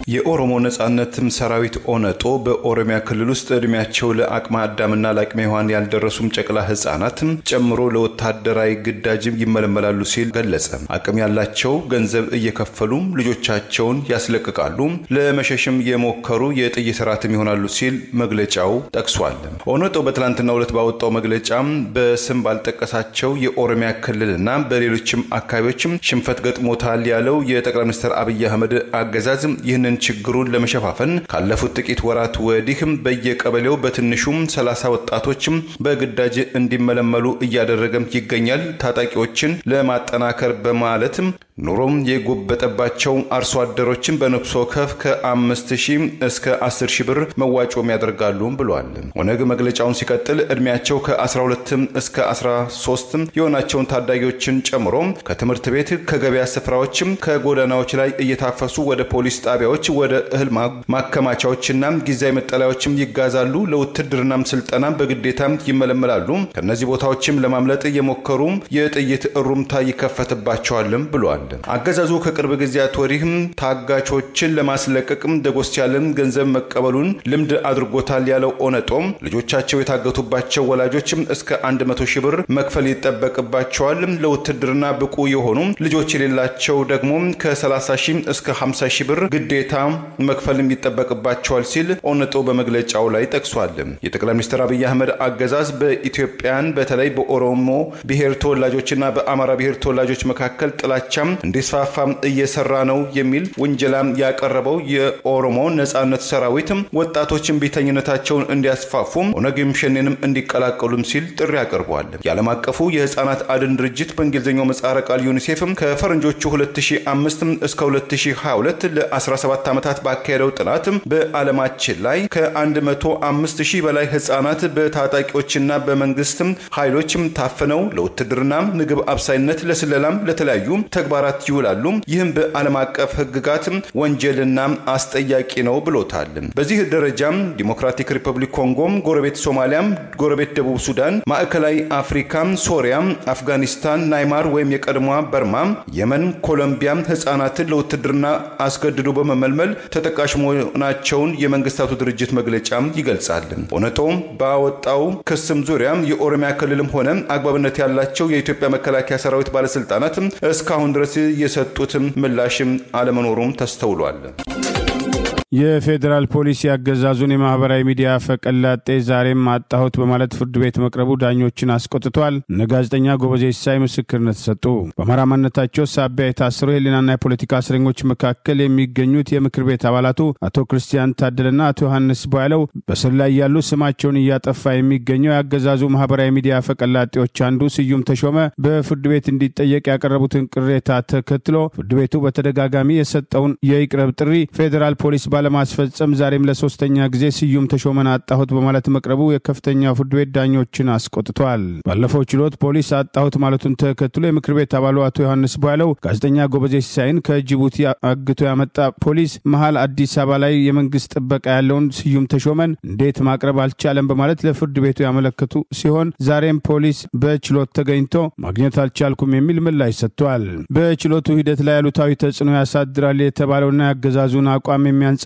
S4: የኦሮሞ ነጻነትም ሰራዊት ኦነጦ በኦሮሚያ ክልል ውስጥ እድሜያቸው ለአቅመ አዳምና ለአቅመ ሔዋን ያልደረሱም ጨቅላ ህፃናትም ጨምሮ ለወታደራዊ ግዳጅም ይመለመላሉ ሲል ገለጸ። አቅም ያላቸው ገንዘብ እየከፈሉ ልጆቻቸውን ያስለቅቃሉ፣ ለመሸሽም የሞከሩ የጥይት ራትም ይሆናሉ ሲል መግለጫው ጠቅሷል። ኦነጦ በትላንትናው ዕለት ባወጣው መግለጫ በስም ባልጠቀሳቸው የኦሮሚያ ክልልና በሌሎችም አካባቢዎችም ሽንፈት ገጥሞታል ያለው የጠቅላይ ሚኒስትር አብይ አህመድ አገዛዝ ይህንን ችግሩን ለመሸፋፈን ካለፉት ጥቂት ወራት ወዲህም በየቀበሌው በትንሹም 30 ወጣቶችም በግዳጅ እንዲመለመሉ እያደረገም ይገኛል። ታጣቂዎችን ለማጠናከር በማለትም ኑሮም የጎበጠባቸው አርሶ አደሮችን በነፍስ ወከፍ ከ5000 እስከ 10000 ብር መዋጮም ያደርጋሉ ብሏል። ኦነግ መግለጫውን ሲቀጥል እድሜያቸው ከ12 እስከ 13 የሆናቸውን ታዳጊዎችን ጨምሮ ከትምህርት ቤት ከገበያ ስፍራዎችም ከጎዳናዎች ላይ እየታፈሱ ወደ ፖሊስ ጣቢያዎች ወደ እህል ማከማቻዎችና ጊዜያዊ መጠለያዎችም ይጋዛሉ። ለውትድርናም ስልጠና በግዴታም ይመለመላሉ። ከነዚህ ቦታዎችም ለማምለጥ የሞከሩ የጥይት እሩምታ ይከፈትባቸዋልም ብሏል። አገዛዙ ከቅርብ ጊዜያት ወዲህም ታጋቾችን ለማስለቀቅም ደጎስ ያለም ገንዘብ መቀበሉን ልምድ አድርጎታል ያለው ኦነጦም ልጆቻቸው የታገቱባቸው ወላጆችም እስከ 100,000 ብር መክፈል ይጠበቅባቸዋል። ለውትድርና ብቁ የሆኑ ልጆች የሌላቸው ደግሞ ከ30,000 እስከ 50,000 ብር ግዴታ መክፈልም ይጠበቅባቸዋል ሲል ኦነጦ በመግለጫው ላይ ጠቅሷል። የጠቅላይ ሚኒስትር አብይ አህመድ አገዛዝ በኢትዮጵያን በተለይ በኦሮሞ ብሔር ተወላጆችና በአማራ ብሔር ተወላጆች መካከል ጥላቻም እንዲስፋፋም እየሰራ ነው የሚል ወንጀላም ያቀረበው የኦሮሞ ነጻነት ሰራዊትም ወጣቶችን ቢተኝነታቸውን እንዲያስፋፉም ኦነግም ሸኔንም እንዲቀላቀሉም ሲል ጥሪ አቀርቧል። የዓለም አቀፉ የህፃናት አድን ድርጅት በእንግሊዝኛው ምህጻረ ቃል ዩኒሴፍም ከፈረንጆቹ 2005 እስከ 2022 ለ17 ዓመታት ባካሄደው ጥናት በዓለማችን ላይ ከ105,000 በላይ ህፃናት በታጣቂዎችና በመንግስት ኃይሎችም ታፍነው ለውትድርና ምግብ አብሳይነት ለስለላም ለተለያዩ ተግባራት ይውላሉ። ይህም በዓለም አቀፍ ህግጋት ወንጀልና አስጠያቂ ነው ብሎታል። በዚህ ደረጃም ዲሞክራቲክ ሪፐብሊክ ኮንጎ፣ ጎረቤት ሶማሊያ፣ ጎረቤት ደቡብ ሱዳን፣ ማዕከላዊ አፍሪካ፣ ሶሪያ፣ አፍጋኒስታን፣ ናይማር ወይም የቀድሞዋ በርማ፣ የመን፣ ኮሎምቢያ ህፃናትን ለውትድርና አስገድዶ በመመልመል ተጠቃሽ መሆናቸውን የመንግስታቱ ድርጅት መግለጫ ይገልጻል። ኦነጦ ባወጣው ክስም ዙሪያ የኦሮሚያ ክልልም ሆነ አግባብነት ያላቸው የኢትዮጵያ መከላከያ ሰራዊት ባለስልጣናት እስካሁን ድረስ የሰጡት ምላሽም አለመኖሩም ተስተውሏል።
S1: የፌዴራል ፖሊስ ያገዛዙን የማህበራዊ ሚዲያ ፈቀላጤ ዛሬም አጣሁት በማለት ፍርድ ቤት መቅረቡ ዳኞችን አስቆጥቷል። ጋዜጠኛ ጎበዜ ሲሳይ ምስክርነት ሰጡ። በአማራ ማንነታቸው ሳቢያ የታሰሩ የህሊናና የፖለቲካ እስረኞች መካከል የሚገኙት የምክር ቤት አባላቱ አቶ ክርስቲያን ታደለና አቶ ዮሐንስ ቦያለው በስር ላይ ያሉ ስማቸውን እያጠፋ የሚገኘው ያገዛዙ ማህበራዊ ሚዲያ ፈቀላጤዎች አንዱ ስዩም ተሾመ በፍርድ ቤት እንዲጠየቅ ያቀረቡትን ቅሬታ ተከትሎ ፍርድ ቤቱ በተደጋጋሚ የሰጠውን የይቅረብ ጥሪ ፌዴራል ፖሊስ ባለማስፈጸም ዛሬም ለሶስተኛ ጊዜ ስዩም ተሾመን አጣሁት በማለት መቅረቡ የከፍተኛው ፍርድ ቤት ዳኞችን አስቆጥቷል። ባለፈው ችሎት ፖሊስ አጣሁት ማለቱን ተከትሎ የምክር ቤት አባሉ አቶ ዮሐንስ ቦያለው ጋዜጠኛ ጎበዜ ሲሳይን ከጅቡቲ አግቶ ያመጣ ፖሊስ መሃል አዲስ አበባ ላይ የመንግስት ጥበቃ ያለውን ስዩም ተሾመን እንዴት ማቅረብ አልቻለም በማለት ለፍርድ ቤቱ ያመለከቱ ሲሆን ዛሬም ፖሊስ በችሎት ተገኝቶ ማግኘት አልቻልኩም የሚል ምላሽ ሰጥቷል። በችሎቱ ሂደት ላይ አሉታዊ ተጽዕኖ ያሳድራል የተባለውና ያገዛዙን አቋም የሚያንጸባርቅ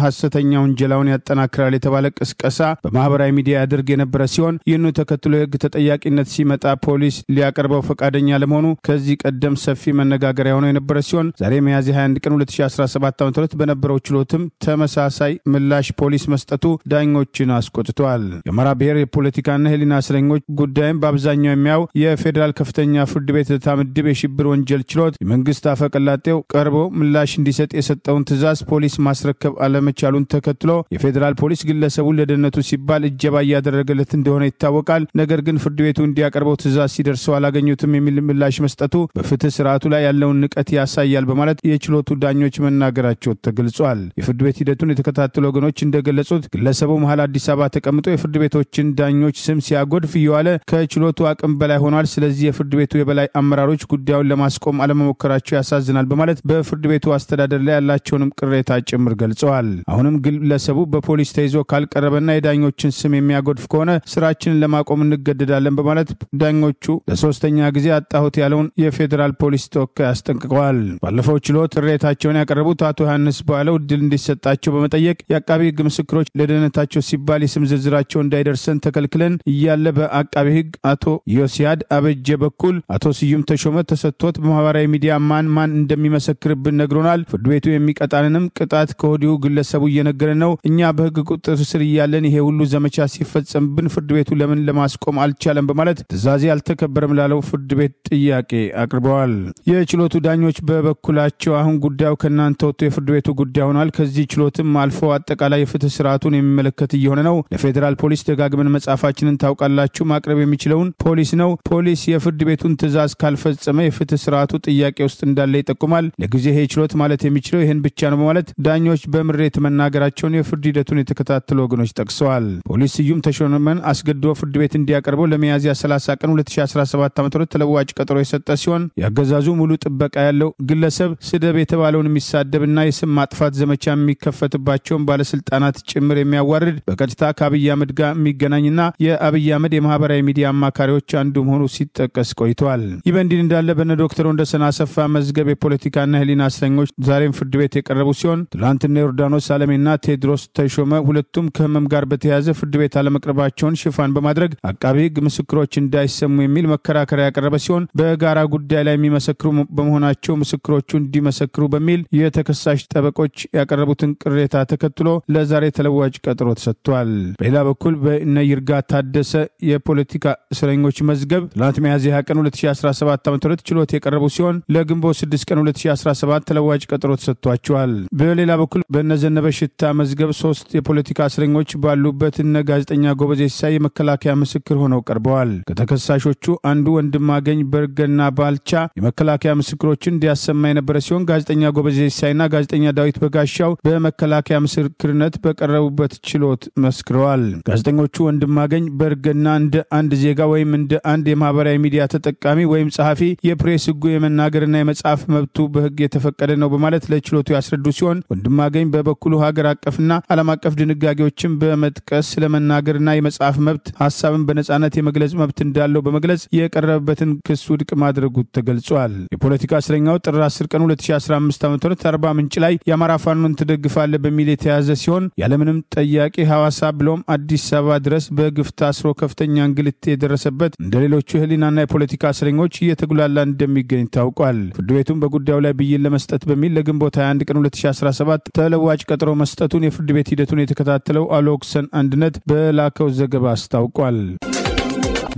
S1: ሐሰተኛ ወንጀላውን ያጠናክራል የተባለ ቅስቀሳ በማህበራዊ ሚዲያ ያደርግ የነበረ ሲሆን ይህን ተከትሎ የህግ ተጠያቂነት ሲመጣ ፖሊስ ሊያቀርበው ፈቃደኛ ለመሆኑ ከዚህ ቀደም ሰፊ መነጋገሪያ ሆኖ የነበረ ሲሆን ዛሬ ሚያዝያ 21 ቀን 2017 ዓ.ም በነበረው ችሎትም ተመሳሳይ ምላሽ ፖሊስ መስጠቱ ዳኞችን አስቆጥቷል። የአማራ ብሔር የፖለቲካና የህሊና እስረኞች ጉዳይም በአብዛኛው የሚያው የፌዴራል ከፍተኛ ፍርድ ቤት ታምድብ የሽብር ወንጀል ችሎት የመንግስት አፈቀላጤው ቀርቦ ምላሽ እንዲሰጥ የሰጠውን ትዕዛዝ ፖሊስ ማስረከብ አለመቻሉን ተከትሎ የፌዴራል ፖሊስ ግለሰቡን ለደህንነቱ ሲባል እጀባ እያደረገለት እንደሆነ ይታወቃል። ነገር ግን ፍርድ ቤቱ እንዲያቀርበው ትዕዛዝ ሲደርሰው አላገኙትም የሚል ምላሽ መስጠቱ በፍትህ ስርዓቱ ላይ ያለውን ንቀት ያሳያል በማለት የችሎቱ ዳኞች መናገራቸው ተገልጿል። የፍርድ ቤት ሂደቱን የተከታተሉ ወገኖች እንደገለጹት ግለሰቡ መሃል አዲስ አበባ ተቀምጦ የፍርድ ቤቶችን ዳኞች ስም ሲያጎድፍ እየዋለ ከችሎቱ አቅም በላይ ሆኗል። ስለዚህ የፍርድ ቤቱ የበላይ አመራሮች ጉዳዩን ለማስቆም አለመሞከራቸው ያሳዝናል በማለት በፍርድ ቤቱ አስተዳደር ላይ ያላቸውንም ቅሬታ ጭምር ገልጸዋል። አሁንም ግለሰቡ በፖሊስ ተይዞ ካልቀረበና የዳኞችን ስም የሚያጎድፍ ከሆነ ስራችንን ለማቆም እንገደዳለን በማለት ዳኞቹ ለሶስተኛ ጊዜ አጣሁት ያለውን የፌዴራል ፖሊስ ተወካይ አስጠንቅቀዋል። ባለፈው ችሎት ቅሬታቸውን ያቀረቡት አቶ ዮሐንስ በኋላው ዕድል እንዲሰጣቸው በመጠየቅ የአቃቢ ሕግ ምስክሮች ለደህንነታቸው ሲባል የስም ዝርዝራቸው እንዳይደርሰን ተከልክለን እያለ በአቃቢ ሕግ አቶ ዮሲያድ አበጀ በኩል አቶ ስዩም ተሾመ ተሰጥቶት በማህበራዊ ሚዲያ ማን እንደሚመሰክርብን ነግሮናል። ፍርድ ቤቱ የሚቀጣንንም ቅጣት ከወዲሁ ግለሰቡ እየነገረን ነው። እኛ በሕግ ቁጥጥር ስር እያለን ይሄ ሁሉ ዘመቻ ሲፈጸምብን ፍርድ ቤቱ ለምን ለማስቆም አልቻለም በማለት ትዕዛዜ አልተከበረም ላለው ፍርድ ቤት ጥያቄ አቅርበዋል። የችሎቱ ዳኞች በበኩላቸው አሁን ጉዳዩ ከናንተ ወጥቶ የፍርድ ቤቱ ጉዳይ ሆኗል። ከዚህ ችሎትም አልፎ አጠቃላይ የፍትህ ስርዓቱን የሚመለከት እየሆነ ነው። ለፌዴራል ፖሊስ ደጋግመን መጻፋችንን ታውቃላችሁ። ማቅረብ የሚችለውን ፖሊስ ነው። ፖሊስ የፍርድ ቤቱን ትዕዛዝ ካልፈጸመ የፍትህ ስርዓቱ ጥያቄ ውስጥ እንዳለ ይጠቁማል። ለጊዜ ይሄ ችሎት ማለት የሚችለው ይህን ብቻ ነው በማለት ዳኞች በምሬት መናገራቸውን የፍርድ ሂደቱን የተከታተሉ ወገኖች ጠቅሰዋል። ፖሊስ ስዩም ተሾመን አስገድዶ ፍርድ ቤት እንዲያቀርበው ለሚያዝያ 30 ቀን 2017 ዓ.ም ተለዋጭ ቀጠሮ የሰጠ ሲሆን ያገዛዙ ሙሉ ጥበቃ ያለው ግለሰብ ስደብ የተባለውን የሚሳደብና የስም ማጥፋት ዘመቻ የሚከፈትባቸውን ባለስልጣናት ጭምር የሚያዋርድ በቀጥታ ከአብይ አህመድ ጋር የሚገናኝና የአብይ አህመድ የማህበራዊ ሚዲያ አማካሪዎች አንዱ መሆኑ ሲጠቀስ ቆይቷል። ይህ በእንዲህ እንዳለ በነ ዶክተር ወንደሰን አሰፋ መዝገብ የፖለቲካና ህሊና እስረኞች ዛሬም ፍርድ ቤት የቀረቡ ሲሆን ትላንትና ዮርዳኖስ አለሜና ቴድሮስ ተሾመ ሁለቱም ከህመም ጋር በተያያዘ ፍርድ ቤት አለመቅረባቸውን ሽፋን በማድረግ አቃቢ ህግ ምስክሮች እንዳይሰሙ የሚል መከራከሪያ ያቀረበ ሲሆን በጋራ ጉዳይ ላይ የሚመሰክሩ በመሆናቸው ምስክሮቹ እንዲመሰክሩ በሚል የተከሳሽ ጠበቆች ያቀረቡትን ቅሬታ ተከትሎ ለዛሬ ተለዋጭ ቀጠሮ ተሰጥቷል። በሌላ በኩል በእነ ይርጋ ታደሰ የፖለቲካ እስረኞች መዝገብ ትላንት ሚያዝያ 20 ቀን 2017 ዓ.ም ችሎት የቀረቡ ሲሆን ለግንቦት 6 ቀን 2017 ተለዋጭ ቀጠሮ ተሰጥቷቸዋል። በሌላ በኩል በነዘነበ ሽታ መዝገብ 3 የፖለቲካ እስረኞች ባሉበት እነ ጋዜጠኛ ጎበዜ ሲሳይ የመከላከያ ምስክር ሆነው ቀርበዋል። ከተከሳሾቹ አንዱ ወንድማገኝ በርገና ባልቻ የመከላከያ ምስክሮችን እንዲያሰማ የነበረ ሲሆን ጋዜጠኛ ጎበዜ ሲሳይና ጋዜጠኛ ዳዊት በጋሻው በመከላከያ ምስክርነት በቀረቡበት ችሎት መስክረዋል። ጋዜጠኞቹ ወንድማገኝ በርገና እንደ አንድ ዜጋ ወይም እንደ አንድ የማህበራዊ ሚዲያ ተጠቃሚ ወይም ጸሐፊ የፕሬስ ሕጉ የመናገርና የመጻፍ መብቱ በሕግ የተፈቀደ ነው በማለት ለችሎቱ ያስረዱ ሲሆን ወንድማገኝ በበኩሉ ሀገር አቀፍና ዓለም አቀፍ ድንጋጌዎችን በመጥቀስ ስለመናገርና የመጻፍ መብት ሐሳብን በነጻነት የመግለጽ መብት እንዳለው በመግለጽ የቀረበበትን ክስ ውድቅ ማድረጉ ተገልጿል። የፖለቲካ እስረኛው ጥር 10 ቀን 2015 ዓ.ም አርባ ምንጭ ላይ የአማራ ፋኖን ትደግፋለህ በሚል የተያዘ ሲሆን ያለምንም ጠያቂ ሐዋሳ ብሎም አዲስ አበባ ድረስ በግፍ ታስሮ ከፍተኛ እንግልት የደረሰበት እንደ ሌሎቹ ህሊናና የፖለቲካ እስረኞች እየተጉላላ እንደሚገኝ ታውቋል። ፍርድ ቤቱም በጉዳዩ ላይ ብይን ለመስጠት በሚል ለግንቦት 21 ቀን 2017 ተለዋጭ ቀጠሮ መስጠቱን የፍርድ ቤት ሂደቱን የተከታተለው አሎክሰን አንድነት በላከው ዘገባ አስታውቋል።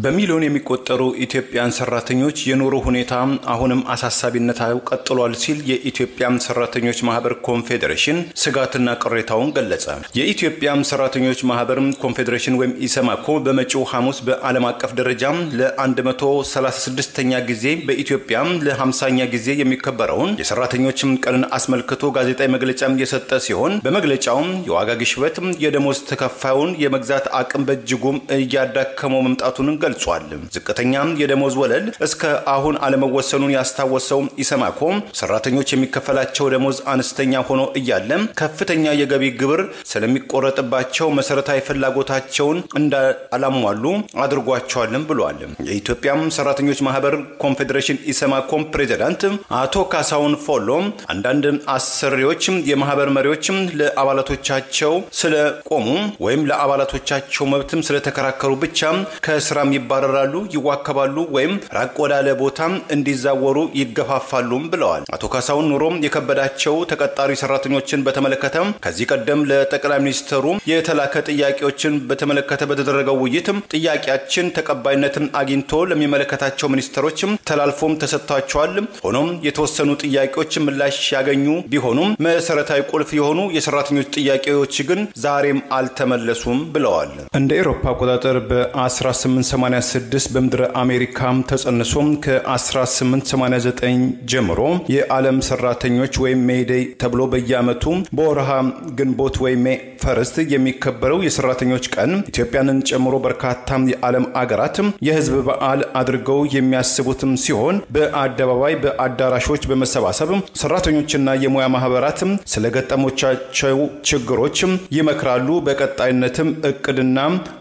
S4: በሚሊዮን የሚቆጠሩ ኢትዮጵያን ሰራተኞች የኑሮ ሁኔታ አሁንም አሳሳቢነታው ቀጥሏል ሲል የኢትዮጵያ ሰራተኞች ማህበር ኮንፌዴሬሽን ስጋትና ቅሬታውን ገለጸ። የኢትዮጵያ ሰራተኞች ማህበር ኮንፌዴሬሽን ወይም ኢሰማኮ በመጪው ሐሙስ በዓለም አቀፍ ደረጃ ለ136ኛ ጊዜ በኢትዮጵያ ለ50ኛ ጊዜ የሚከበረውን የሰራተኞች ቀንን አስመልክቶ ጋዜጣዊ መግለጫ የሰጠ ሲሆን በመግለጫው የዋጋ ግሽበት የደሞዝ ተከፋዩን የመግዛት አቅም በእጅጉ እያዳከመው መምጣቱን ገልጿል። ዝቅተኛ የደሞዝ ወለል እስከ አሁን አለመወሰኑን ያስታወሰው ኢሰማኮ ሰራተኞች የሚከፈላቸው ደሞዝ አነስተኛ ሆኖ እያለ ከፍተኛ የገቢ ግብር ስለሚቆረጥባቸው መሰረታዊ ፍላጎታቸውን እንዳላሟሉ አድርጓቸዋልም ብሏል። የኢትዮጵያ ሰራተኞች ማህበር ኮንፌዴሬሽን ኢሰማኮ ፕሬዝዳንት አቶ ካሳውን ፎሎ አንዳንድ አሰሪዎች የማህበር መሪዎች ለአባላቶቻቸው ስለቆሙ ወይም ለአባላቶቻቸው መብትም ስለተከራከሩ ብቻ ከስራ ይባረራሉ፣ ይዋከባሉ ወይም ራቅ ወዳለ ቦታ እንዲዛወሩ ይገፋፋሉ ብለዋል። አቶ ካሳውን ኑሮም የከበዳቸው ተቀጣሪ ሰራተኞችን በተመለከተ ከዚህ ቀደም ለጠቅላይ ሚኒስትሩ የተላከ ጥያቄዎችን በተመለከተ በተደረገው ውይይት ጥያቄያችን ተቀባይነትን አግኝቶ ለሚመለከታቸው ሚኒስትሮች ተላልፎም ተሰጥቷቸዋል። ሆኖም የተወሰኑ ጥያቄዎች ምላሽ ያገኙ ቢሆኑም መሰረታዊ ቁልፍ የሆኑ የሰራተኞች ጥያቄዎች ግን ዛሬም አልተመለሱም ብለዋል። እንደ አውሮፓ አቆጣጠር በ18 በ1886 በምድረ አሜሪካም ተጸንሶ ከ1889 ጀምሮ የዓለም ሰራተኞች ወይም ሜይዴይ ተብሎ በየዓመቱ በወርሃ ግንቦት ወይም ሜይ ፈርስት የሚከበረው የሰራተኞች ቀን ኢትዮጵያንን ጨምሮ በርካታ የዓለም አገራት የህዝብ በዓል አድርገው የሚያስቡትም ሲሆን በአደባባይ በአዳራሾች በመሰባሰብ ሰራተኞችና የሙያ ማህበራት ስለገጠሞቻቸው ችግሮች ይመክራሉ። በቀጣይነትም እቅድና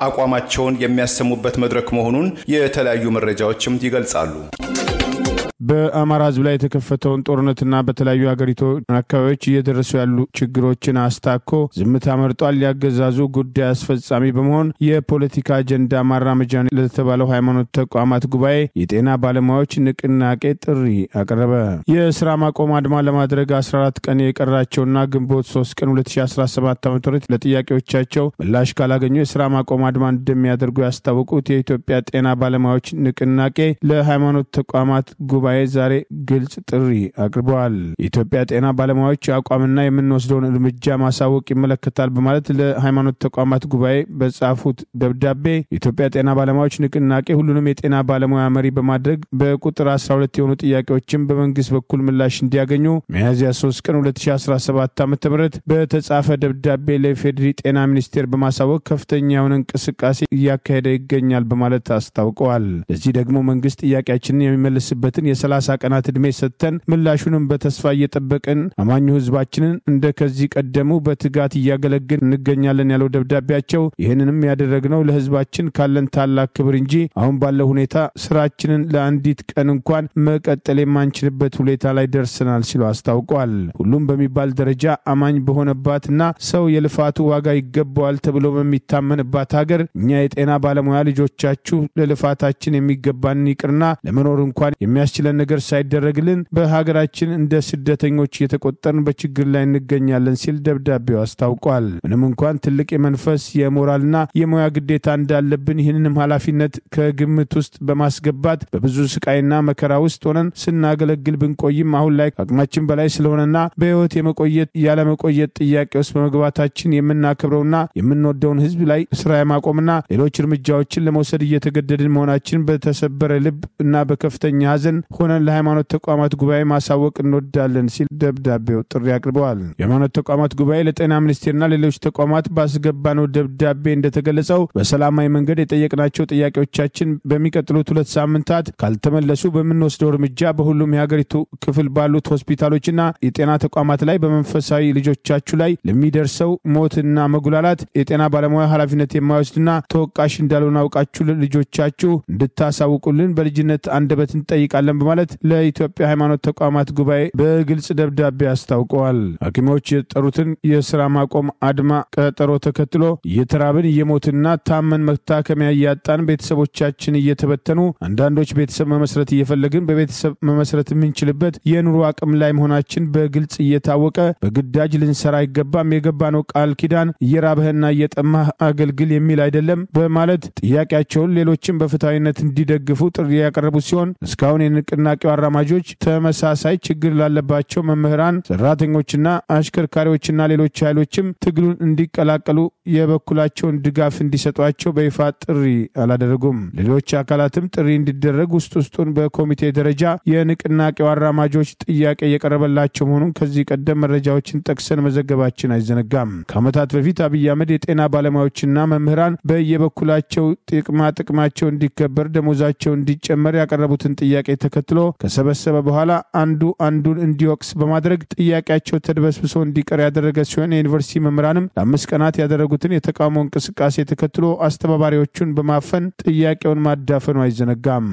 S4: አቋማቸውን የሚያሰሙበት መድረክ መሆኑን የተለያዩ መረጃዎች ይገልጻሉ።
S1: በአማራ ህዝብ ላይ የተከፈተውን ጦርነትና በተለያዩ ሀገሪቱ አካባቢዎች እየደረሱ ያሉ ችግሮችን አስታኮ ዝምታ መርጧል። ያገዛዙ ጉዳይ አስፈጻሚ በመሆን የፖለቲካ አጀንዳ ማራመጃ ለተባለው ሃይማኖት ተቋማት ጉባኤ የጤና ባለሙያዎች ንቅናቄ ጥሪ አቀረበ። የስራ ማቆም አድማ ለማድረግ 14 ቀን የቀራቸውና ግንቦት 3 ቀን 2017 ዓ.ም ለጥያቄዎቻቸው ምላሽ ካላገኙ የስራ ማቆም አድማ እንደሚያደርጉ ያስታወቁት የኢትዮጵያ ጤና ባለሙያዎች ንቅናቄ ለሃይማኖት ተቋማት ጉባኤ ዛሬ ግልጽ ጥሪ አቅርበዋል። የኢትዮጵያ ጤና ባለሙያዎች አቋምና የምንወስደውን እርምጃ ማሳወቅ ይመለከታል በማለት ለሃይማኖት ተቋማት ጉባኤ በጻፉት ደብዳቤ የኢትዮጵያ ጤና ባለሙያዎች ንቅናቄ ሁሉንም የጤና ባለሙያ መሪ በማድረግ በቁጥር 12 የሆኑ ጥያቄዎችን በመንግስት በኩል ምላሽ እንዲያገኙ ሚያዝያ 3 ቀን 2017 ዓ.ም በተጻፈ ደብዳቤ ለፌዴሪ ጤና ሚኒስቴር በማሳወቅ ከፍተኛ የሆነ እንቅስቃሴ እያካሄደ ይገኛል በማለት አስታውቀዋል። ለዚህ ደግሞ መንግስት ጥያቄያችንን የሚመልስበትን የ30 ቀናት ዕድሜ ሰጥተን ምላሹንም በተስፋ እየጠበቅን አማኙ ህዝባችንን እንደ ከዚህ ቀደሙ በትጋት እያገለግል እንገኛለን ያለው ደብዳቤያቸው ይህንንም ያደረግነው ለህዝባችን ካለን ታላቅ ክብር እንጂ አሁን ባለው ሁኔታ ስራችንን ለአንዲት ቀን እንኳን መቀጠል የማንችልበት ሁኔታ ላይ ደርሰናል ሲሉ አስታውቀዋል። ሁሉም በሚባል ደረጃ አማኝ በሆነባትና ሰው የልፋቱ ዋጋ ይገባዋል ተብሎ በሚታመንባት ሀገር እኛ የጤና ባለሙያ ልጆቻችሁ ለልፋታችን የሚገባን ይቅርና ለመኖር እንኳን የሚያስችለን ነገር ሳይደረግልን በሀገራችን እንደ ስደተኞች የተቆጠርን በችግር ላይ እንገኛለን ሲል ደብዳቤው አስታውቋል። ምንም እንኳን ትልቅ የመንፈስ የሞራልና የሙያ ግዴታ እንዳለብን ይህንንም ኃላፊነት ከግምት ውስጥ በማስገባት በብዙ ስቃይና መከራ ውስጥ ሆነን ስናገለግል ብንቆይም አሁን ላይ አቅማችን በላይ ስለሆነና በህይወት የመቆየት ያለመቆየት ጥያቄ ውስጥ በመግባታችን የምናከብረውና የምንወደውን ህዝብ ላይ ስራ የማቆምና ሌሎች እርምጃዎችን ለመውሰድ እየተገደድን መሆናችን በተሰበረ ልብ እና በከፍተኛ ሐዘን ሆነን ለሃይማኖት ተቋማት ጉባኤ ማሳወቅ እንወዳለን ሲል ደብዳቤው ጥሪ አቅርበዋል። የሃይማኖት ተቋማት ጉባኤ ለጤና ሚኒስቴርና ሌሎች ተቋማት ባስገባነው ደብዳቤ እንደተገለጸው በሰላማዊ መንገድ የጠየቅናቸው ጥያቄዎቻችን በሚቀጥሉት 2 ሳምንታት ካልተመለሱ በምንወስደው እርምጃ በሁሉም የሀገሪቱ ክፍል ባሉት ሆስፒታሎችና የጤና ተቋማት ላይ በመንፈሳዊ ልጆቻችሁ ላይ ለሚደርሰው ሞትና መጉላላት የጤና ባለሙያ ኃላፊነት የማይወስድና ተወቃሽ እንዳልሆነ አውቃችሁ ልጆቻችሁ እንድታሳውቁልን በልጅነት አንደበት እንጠይቃለን በማለት ለኢትዮጵያ ሃይማኖት ተቋማት ጉባኤ በግልጽ ደብዳቤ አስታውቀዋል። ሐኪሞች የጠሩትን የሥራ ማቆም አድማ ቀጠሮ ተከትሎ እየተራብን እየሞትና ታመን መታከሚያ እያጣን ቤተሰቦቻችን እየተበተኑ አንዳንዶች ቤተሰብ መመስረት እየፈለግን በቤተሰብ መመስረት የምንችልበት የኑሮ አቅም ላይ መሆናችን በግልጽ እየታወቀ በግዳጅ ልንሰራ አይገባም። የገባነው ቃል ኪዳን እየራበህና እየጠማህ አገልግል የሚል አይደለም በማለት ጥያቄያቸውን ሌሎችን በፍትሃዊነት እንዲደግፉ ጥሪ ያቀረቡ ሲሆን እስካሁን የንቅናቄው አራማጆች ተመሳሳይ ችግር ላለባቸው መምህራን፣ ሰራተኞችና አሽከርካሪዎችና ሌሎች ኃይሎችም ትግሉን እንዲቀላቀሉ የበኩላቸውን ድጋፍ እንዲሰጧቸው በይፋ ጥሪ አላደረጉም። ሌሎች አካላትም ጥሪ እንዲደረግ ውስጡን በኮሚቴ ደረጃ የንቅናቄው አራማጆች ጥያቄ የቀረበላቸው መሆኑን ከዚህ ቀደም መረጃዎችን ጠቅሰን መዘገባችን አይዘነጋም። ከዓመታት በፊት አብይ አህመድ የጤና ባለሙያዎችና መምህራን በየበኩላቸው ጥቅማቸው እንዲከበር ደሞዛቸው እንዲጨመር ያቀረቡትን ጥያቄ ተከትሎ ከሰበሰበ በኋላ አንዱን እንዲወቅስ በማድረግ ጥያቄያቸው ተድበስብሶ እንዲቀር ያደረገ ሲሆን የዩኒቨርሲቲ መምህራንም ለ5 ቀናት ያደረጉትን የተቃውሞ እንቅስቃሴ ተከትሎ አስተባባሪዎቹን በማፈን ጥያቄውን ማዳፈኑ አይዘነጋም።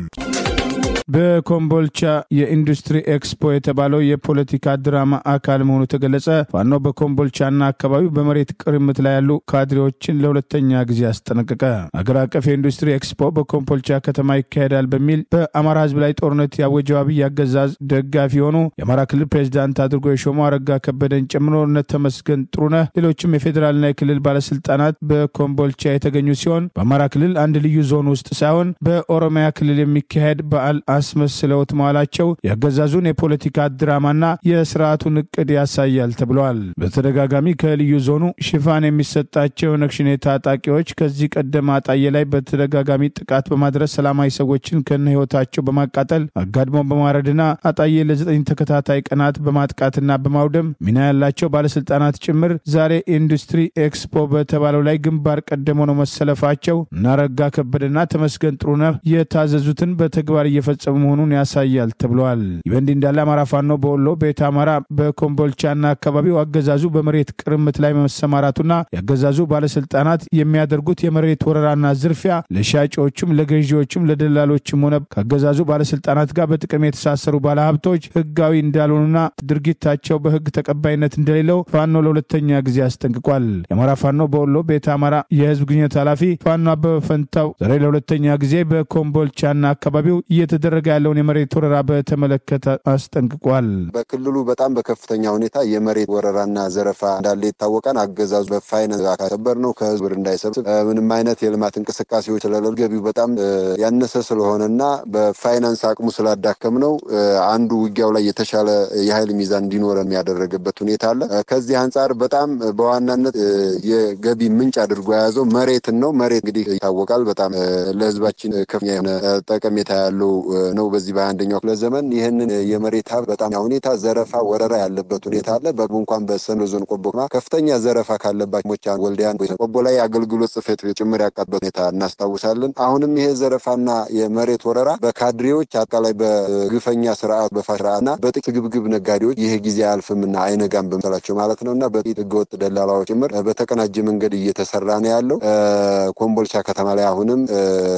S1: በኮምቦልቻ የኢንዱስትሪ ኤክስፖ የተባለው የፖለቲካ ድራማ አካል መሆኑ ተገለጸ። ፋኖ በኮምቦልቻና አካባቢው በመሬት ቅርምት ላይ ያሉ ካድሬዎችን ለሁለተኛ ጊዜ አስጠነቀቀ። አገር አቀፍ የኢንዱስትሪ ኤክስፖ በኮምቦልቻ ከተማ ይካሄዳል በሚል በአማራ ህዝብ ላይ ጦርነት ያወጀው አብይ አገዛዝ ደጋፊ የሆኑ የአማራ ክልል ፕሬዝዳንት አድርጎ የሾመው አረጋ ከበደን ጨምሮ እነ ተመስገን ጥሩነህ ሌሎችም የፌዴራልና የክልል ባለስልጣናት በኮምቦልቻ የተገኙ ሲሆን በአማራ ክልል አንድ ልዩ ዞን ውስጥ ሳይሆን በኦሮሚያ ክልል የሚካሄድ በዓል አስመስለውት መዋላቸው ያገዛዙን የፖለቲካ ድራማና የስርዓቱን እቅድ ያሳያል ተብሏል። በተደጋጋሚ ከልዩ ዞኑ ሽፋን የሚሰጣቸው ነክሽኔ ታጣቂዎች ከዚህ ቀደም አጣዬ ላይ በተደጋጋሚ ጥቃት በማድረስ ሰላማዊ ሰዎችን ከነ ህይወታቸው በማቃጠል አጋድሞ በማረድና አጣዬ ለ9 ተከታታይ ቀናት በማጥቃትና በማውደም ሚና ያላቸው ባለስልጣናት ጭምር ዛሬ ኢንዱስትሪ ኤክስፖ በተባለው ላይ ግንባር ቀደም ሆነው መሰለፋቸው ናረጋ ከበደና ተመስገን ጥሩነህ የታዘዙትን በተግባር እየፈጸሙ መሆኑን ያሳያል ተብሏል። ይበንዲ እንዳለ አማራ ፋኖ በወሎ ቤተ አማራ በኮምቦልቻና አካባቢው አገዛዙ በመሬት ቅርምት ላይ መሰማራቱና ያገዛዙ ባለስልጣናት የሚያደርጉት የመሬት ወረራና ዝርፊያ ለሻጮችም ለገዢዎችም ለደላሎችም ሆነ ከአገዛዙ ባለስልጣናት ጋር በጥቅም የተሳሰሩ ባለሀብቶች ህጋዊ እንዳልሆኑና ድርጊታቸው በህግ ተቀባይነት እንደሌለው ፋኖ ለሁለተኛ ጊዜ አስጠንቅቋል። የአማራ ፋኖ በወሎ ቤተ አማራ የህዝብ ግንኙነት ኃላፊ ፋኖ አበበ ፈንታው ዛሬ ለሁለተኛ ጊዜ በኮምቦልቻና አካባቢው እየተደረገ ያለውን የመሬት ወረራ በተመለከተ አስጠንቅቋል።
S5: በክልሉ በጣም በከፍተኛ ሁኔታ የመሬት ወረራና ዘረፋ እንዳለ ይታወቃል። አገዛዙ በፋይናንስ አካባበር ነው ከህዝብ እንዳይሰብስብ ምንም አይነት የልማት እንቅስቃሴዎች ስለሌሉ ገቢው በጣም ያነሰ ስለሆነና በፋይናንስ አቅሙ ስላዳከም ነው አንዱ ውጊያው ላይ የተሻለ የኃይል ሚዛን እንዲኖር የሚያደርግበት ሁኔታ አለ። ከዚህ አንፃር በጣም በዋናነት የገቢ ምንጭ አድርጎ ያዘው መሬትን ነው። መሬት እንግዲህ ይታወቃል በጣም ለህዝባችን ከፍተኛ የሆነ ጠቀሜታ ያለው ነው። በዚህ በ21ኛው ክፍለ ዘመን ይህንን የመሬት ሀብት በጣም ሁኔታ ዘረፋ ወረራ ያለበት ሁኔታ አለ። እንኳን በሰሜን ዞን ቆቦማ ከፍተኛ ዘረፋ ካለባቸው ሞቻን ወልዲያን ቆቦ ላይ አገልግሎት ጽፈት ጭምር ያቃበት ሁኔታ እናስታውሳለን። አሁንም ይሄ ዘረፋና የመሬት ወረራ በካድሬዎች አጠቃላይ በግፈኛ ስርዓት በፋሽራና በጥቂት ግብግብ ነጋዴዎች ይሄ ጊዜ አልፍምና አይነጋም በመሰላቸው ማለት ነውና በጥቂት ህገወጥ ደላላዎች ጭምር በተቀናጀ መንገድ እየተሰራ ነው ያለው። ኮምቦልቻ ከተማ ላይ አሁንም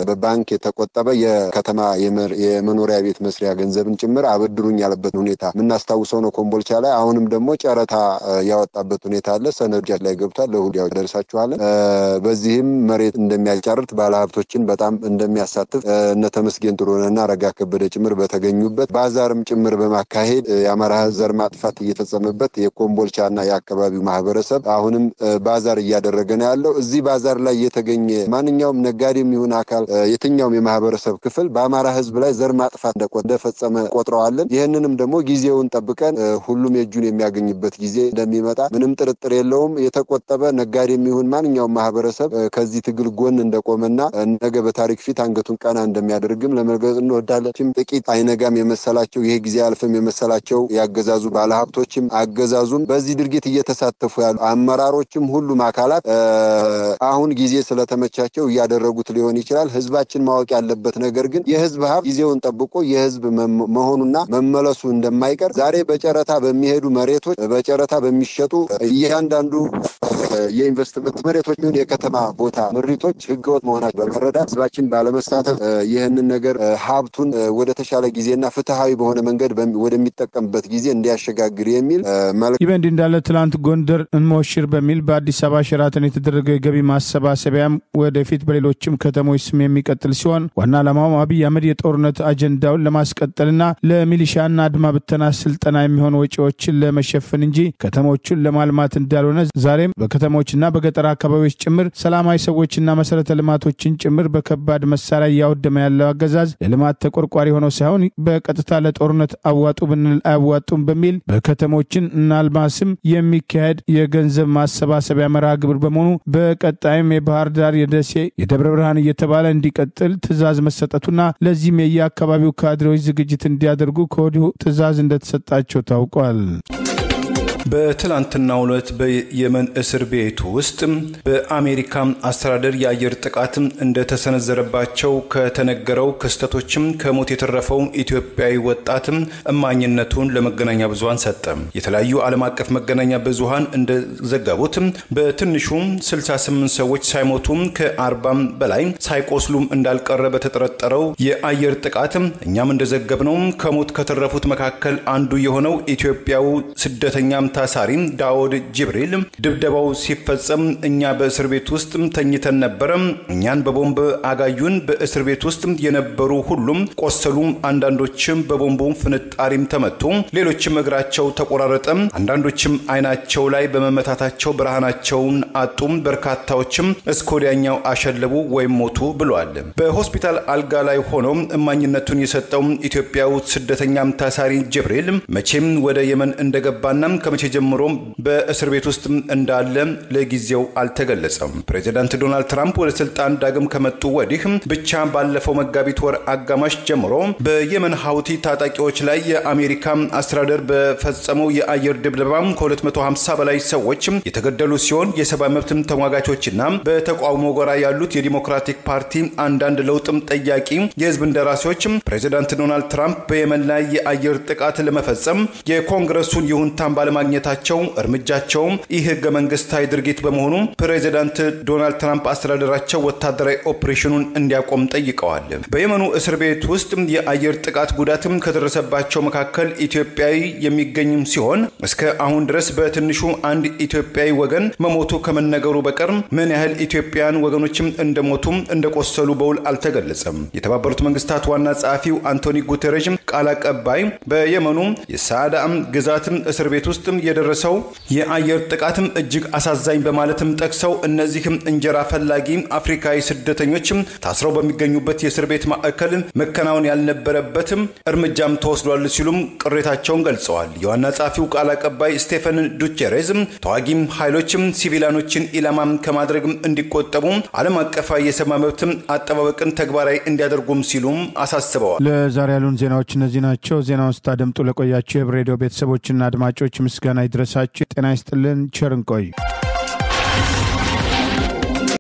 S5: በባንክ የተቆጠበ የከተማ የመኖሪያ ቤት መስሪያ ገንዘብን ጭምር አበድሩኝ ያለበት ሁኔታ ምናስታውሰው ነው። ኮምቦልቻ ላይ አሁንም ደግሞ ጨረታ ያወጣበት ሁኔታ አለ። ሰነዶች ላይ ገብቷል። ለሁዲያው ደርሳችኋል። በዚህም መሬት እንደሚያጫርት ባለሀብቶችን በጣም እንደሚያሳትፍ እነ ተመስገን ጥሩነህና ረጋ ከበደ ጭምር በተገኙበት ባዛርም ጭምር በማካሄድ የአማራ ዘር ማጥፋት እየተፈጸመበት የኮምቦልቻና የአካባቢው ማህበረሰብ አሁንም ባዛር እያደረገ ነው ያለው። እዚህ ባዛር ላይ የተገኘ ማንኛውም ነጋዴም ይሁን አካል የትኛውም የማህበረሰብ ክፍል በአማራ ህዝብ ላይ ዘር ማጥፋት እንደፈጸመ ቆጥረዋለን። ይህንንም ደግሞ ጊዜውን ጠብቀን ሁሉም የእጁን የሚያገኝበት ጊዜ እንደሚመጣ ምንም ጥርጥር የለውም። የተቆጠበ ነጋዴም ይሁን ማንኛውም ማህበረሰብ ከዚህ ትግል ጎን እንደቆመና ነገ በታሪክ ፊት አንገቱን ቀና እንደሚያደርግም ለመግለጽ እንወዳለን። ጥቂት አይነጋም የመሰላቸው ይሄ ጊዜ አልፈም የመሰላቸው ያገዛዙ ባለሀብቶችም አገዛዙም በዚህ ድርጊት እየተሳተፉ ያሉ አመራሮችም ሁሉም አካላት አሁን ጊዜ ስለተመቻቸው እያደረጉት ሊሆን ይችላል። ህዝባችን ማወቅ ያለበት ነገር ግን የህዝብ ሀብት ጊዜውን ጠብቆ የህዝብ መሆኑና መመለሱ እንደማይቀር ዛሬ በጨረታ በሚሄዱ መሬቶች በጨረታ በሚሸጡ እያንዳንዱ የኢንቨስትመንት መሬቶች ይሁን የከተማ ቦታ ምሪቶች ህገወጥ መሆናቸው በመረዳት ህዝባችን ባለመሳተፍ ይህንን ነገር ሀብቱን ወደ ተሻለ ጊዜና ፍትሃዊ በሆነ መንገድ ወደሚጠቀምበት ጊዜ እንዲያሸጋግር የሚል
S1: ይበንዲ እንዳለ ትላንት ጎንደር እንሞሽር በሚል በአዲስ አበባ ሸራተን የተደረገ የገቢ ማሰባሰቢያም ወደፊት በሌሎችም ከተሞች ስም የሚቀጥል ሲሆን ዋና ዓላማው አብይ አህመድ የጦርነት አጀንዳውን ለማስቀጠልና ለሚሊሻና አድማ ብተና ስልጠና የሚሆን ወጪዎችን ለመሸፈን እንጂ ከተሞችን ለማልማት እንዳልሆነ ዛሬም በከተሞችና በገጠር አካባቢዎች ጭምር ሰላማዊ ሰዎችና መሰረተ ልማቶችን ጭምር በከባድ መሳሪያ ያወደመ ያለው አገዛዝ ለልማት ተቆርቋሪ ሆኖ ሳይሆን በቀጥታ ለጦርነት አዋጡ ብንል አያዋጡም በሚል በከተሞችን እናልማስም የሚካሄድ የገንዘብ ማሰባሰቢያ መርሃ ግብር በመሆኑ በቀጣይም የባህር ዳር የደሴ የደብረ ብርሃን እየተባለ እንዲቀጥል ትዕዛዝ መሰጠቱና ለዚህም የየአካባቢው ካድሬዎች ዝግጅት እንዲያደርጉ ከወዲሁ ትዕዛዝ እንደተሰጣቸው ታውቋል።
S4: በትላንትናው ዕለት በየመን እስር ቤት ውስጥ በአሜሪካ አስተዳደር የአየር ጥቃት እንደተሰነዘረባቸው ከተነገረው ክስተቶችም ከሞት የተረፈው ኢትዮጵያዊ ወጣት እማኝነቱን ለመገናኛ ብዙሃን ሰጠ። የተለያዩ ዓለም አቀፍ መገናኛ ብዙሃን እንደዘገቡት በትንሹ 68 ሰዎች ሳይሞቱ ከ40 በላይ ሳይቆስሉም እንዳልቀረ በተጠረጠረው የአየር ጥቃት እኛም እንደዘገብነው ከሞት ከተረፉት መካከል አንዱ የሆነው ኢትዮጵያው ስደተኛም ታሳሪ ዳውድ ጅብሪል ድብደባው ሲፈጸም እኛ በእስር ቤት ውስጥ ተኝተን ነበር፣ እኛን በቦምብ አጋዩን፣ በእስር ቤት ውስጥ የነበሩ ሁሉም ቆሰሉ፣ አንዳንዶችም በቦምቡ ፍንጣሪም ተመቱ፣ ሌሎችም እግራቸው ተቆራረጠ፣ አንዳንዶችም አይናቸው ላይ በመመታታቸው ብርሃናቸውን አጡ፣ በርካታዎችም እስኮዲያኛው አሸለቡ ወይም ሞቱ ብሏል። በሆስፒታል አልጋ ላይ ሆኖ እማኝነቱን የሰጠው ኢትዮጵያው ስደተኛም ታሳሪ ጅብሪል መቼም ወደ የመን እንደገባና ከመቼ ጀምሮ በእስር ቤት ውስጥ እንዳለ ለጊዜው አልተገለጸም። ፕሬዚዳንት ዶናልድ ትራምፕ ወደ ስልጣን ዳግም ከመጡ ወዲህ ብቻ ባለፈው መጋቢት ወር አጋማሽ ጀምሮ በየመን ሀውቲ ታጣቂዎች ላይ የአሜሪካ አስተዳደር በፈጸመው የአየር ድብደባ ከ250 በላይ ሰዎች የተገደሉ ሲሆን የሰብአዊ መብት ተሟጋቾችና በተቃውሞ ጎራ ያሉት የዲሞክራቲክ ፓርቲ አንዳንድ ለውጥም ጠያቂ የህዝብ እንደራሴዎች ፕሬዚዳንት ዶናልድ ትራምፕ በየመን ላይ የአየር ጥቃት ለመፈጸም የኮንግረሱን ይሁንታን ባለማግኘታቸው እርምጃቸው ህገ መንግስታዊ ድርጊት በመሆኑ ፕሬዚዳንት ዶናልድ ትራምፕ አስተዳደራቸው ወታደራዊ ኦፕሬሽኑን እንዲያቆም ጠይቀዋል። በየመኑ እስር ቤት ውስጥ የአየር ጥቃት ጉዳትም ከደረሰባቸው መካከል ኢትዮጵያዊ የሚገኝም ሲሆን እስከ አሁን ድረስ በትንሹ አንድ ኢትዮጵያዊ ወገን መሞቱ ከመነገሩ በቀር ምን ያህል ኢትዮጵያውያን ወገኖችም እንደሞቱ እንደቆሰሉ በውል አልተገለጸም። የተባበሩት መንግስታት ዋና ጸሐፊው አንቶኒ ጉተሬሽ ቃል አቀባይ በየመኑ የሳዳም ግዛትም እስር ቤት ውስጥ የደረሰው የአየር ጥቃትም እጅግ አሳዛኝ በማለትም ጠቅሰው እነዚህም እንጀራ ፈላጊ አፍሪካዊ ስደተኞችም ታስረው በሚገኙበት የእስር ቤት ማዕከል መከናወን ያልነበረበትም እርምጃም ተወስዷል ሲሉም ቅሬታቸውን ገልጸዋል። የዋና ጸሐፊው ቃል አቀባይ ስቴፈን ዱቼሬዝ ተዋጊም ኃይሎችም ሲቪላኖችን ኢላማም ከማድረግ እንዲቆጠቡ ዓለም አቀፋዊ የሰብአዊ መብት አጠባበቅን ተግባራዊ እንዲያደርጉም ሲሉም አሳስበዋል።
S1: ለዛሬ ያሉን ዜናዎች እነዚህ ናቸው። ዜናውን ስታደምጡ ለቆያችሁ የህብር ሬዲዮ ቤተሰቦችና አድማጮች ምስጋና ይድረሳችሁ። ጤና ይስጥልን። ቸር እንቆይ።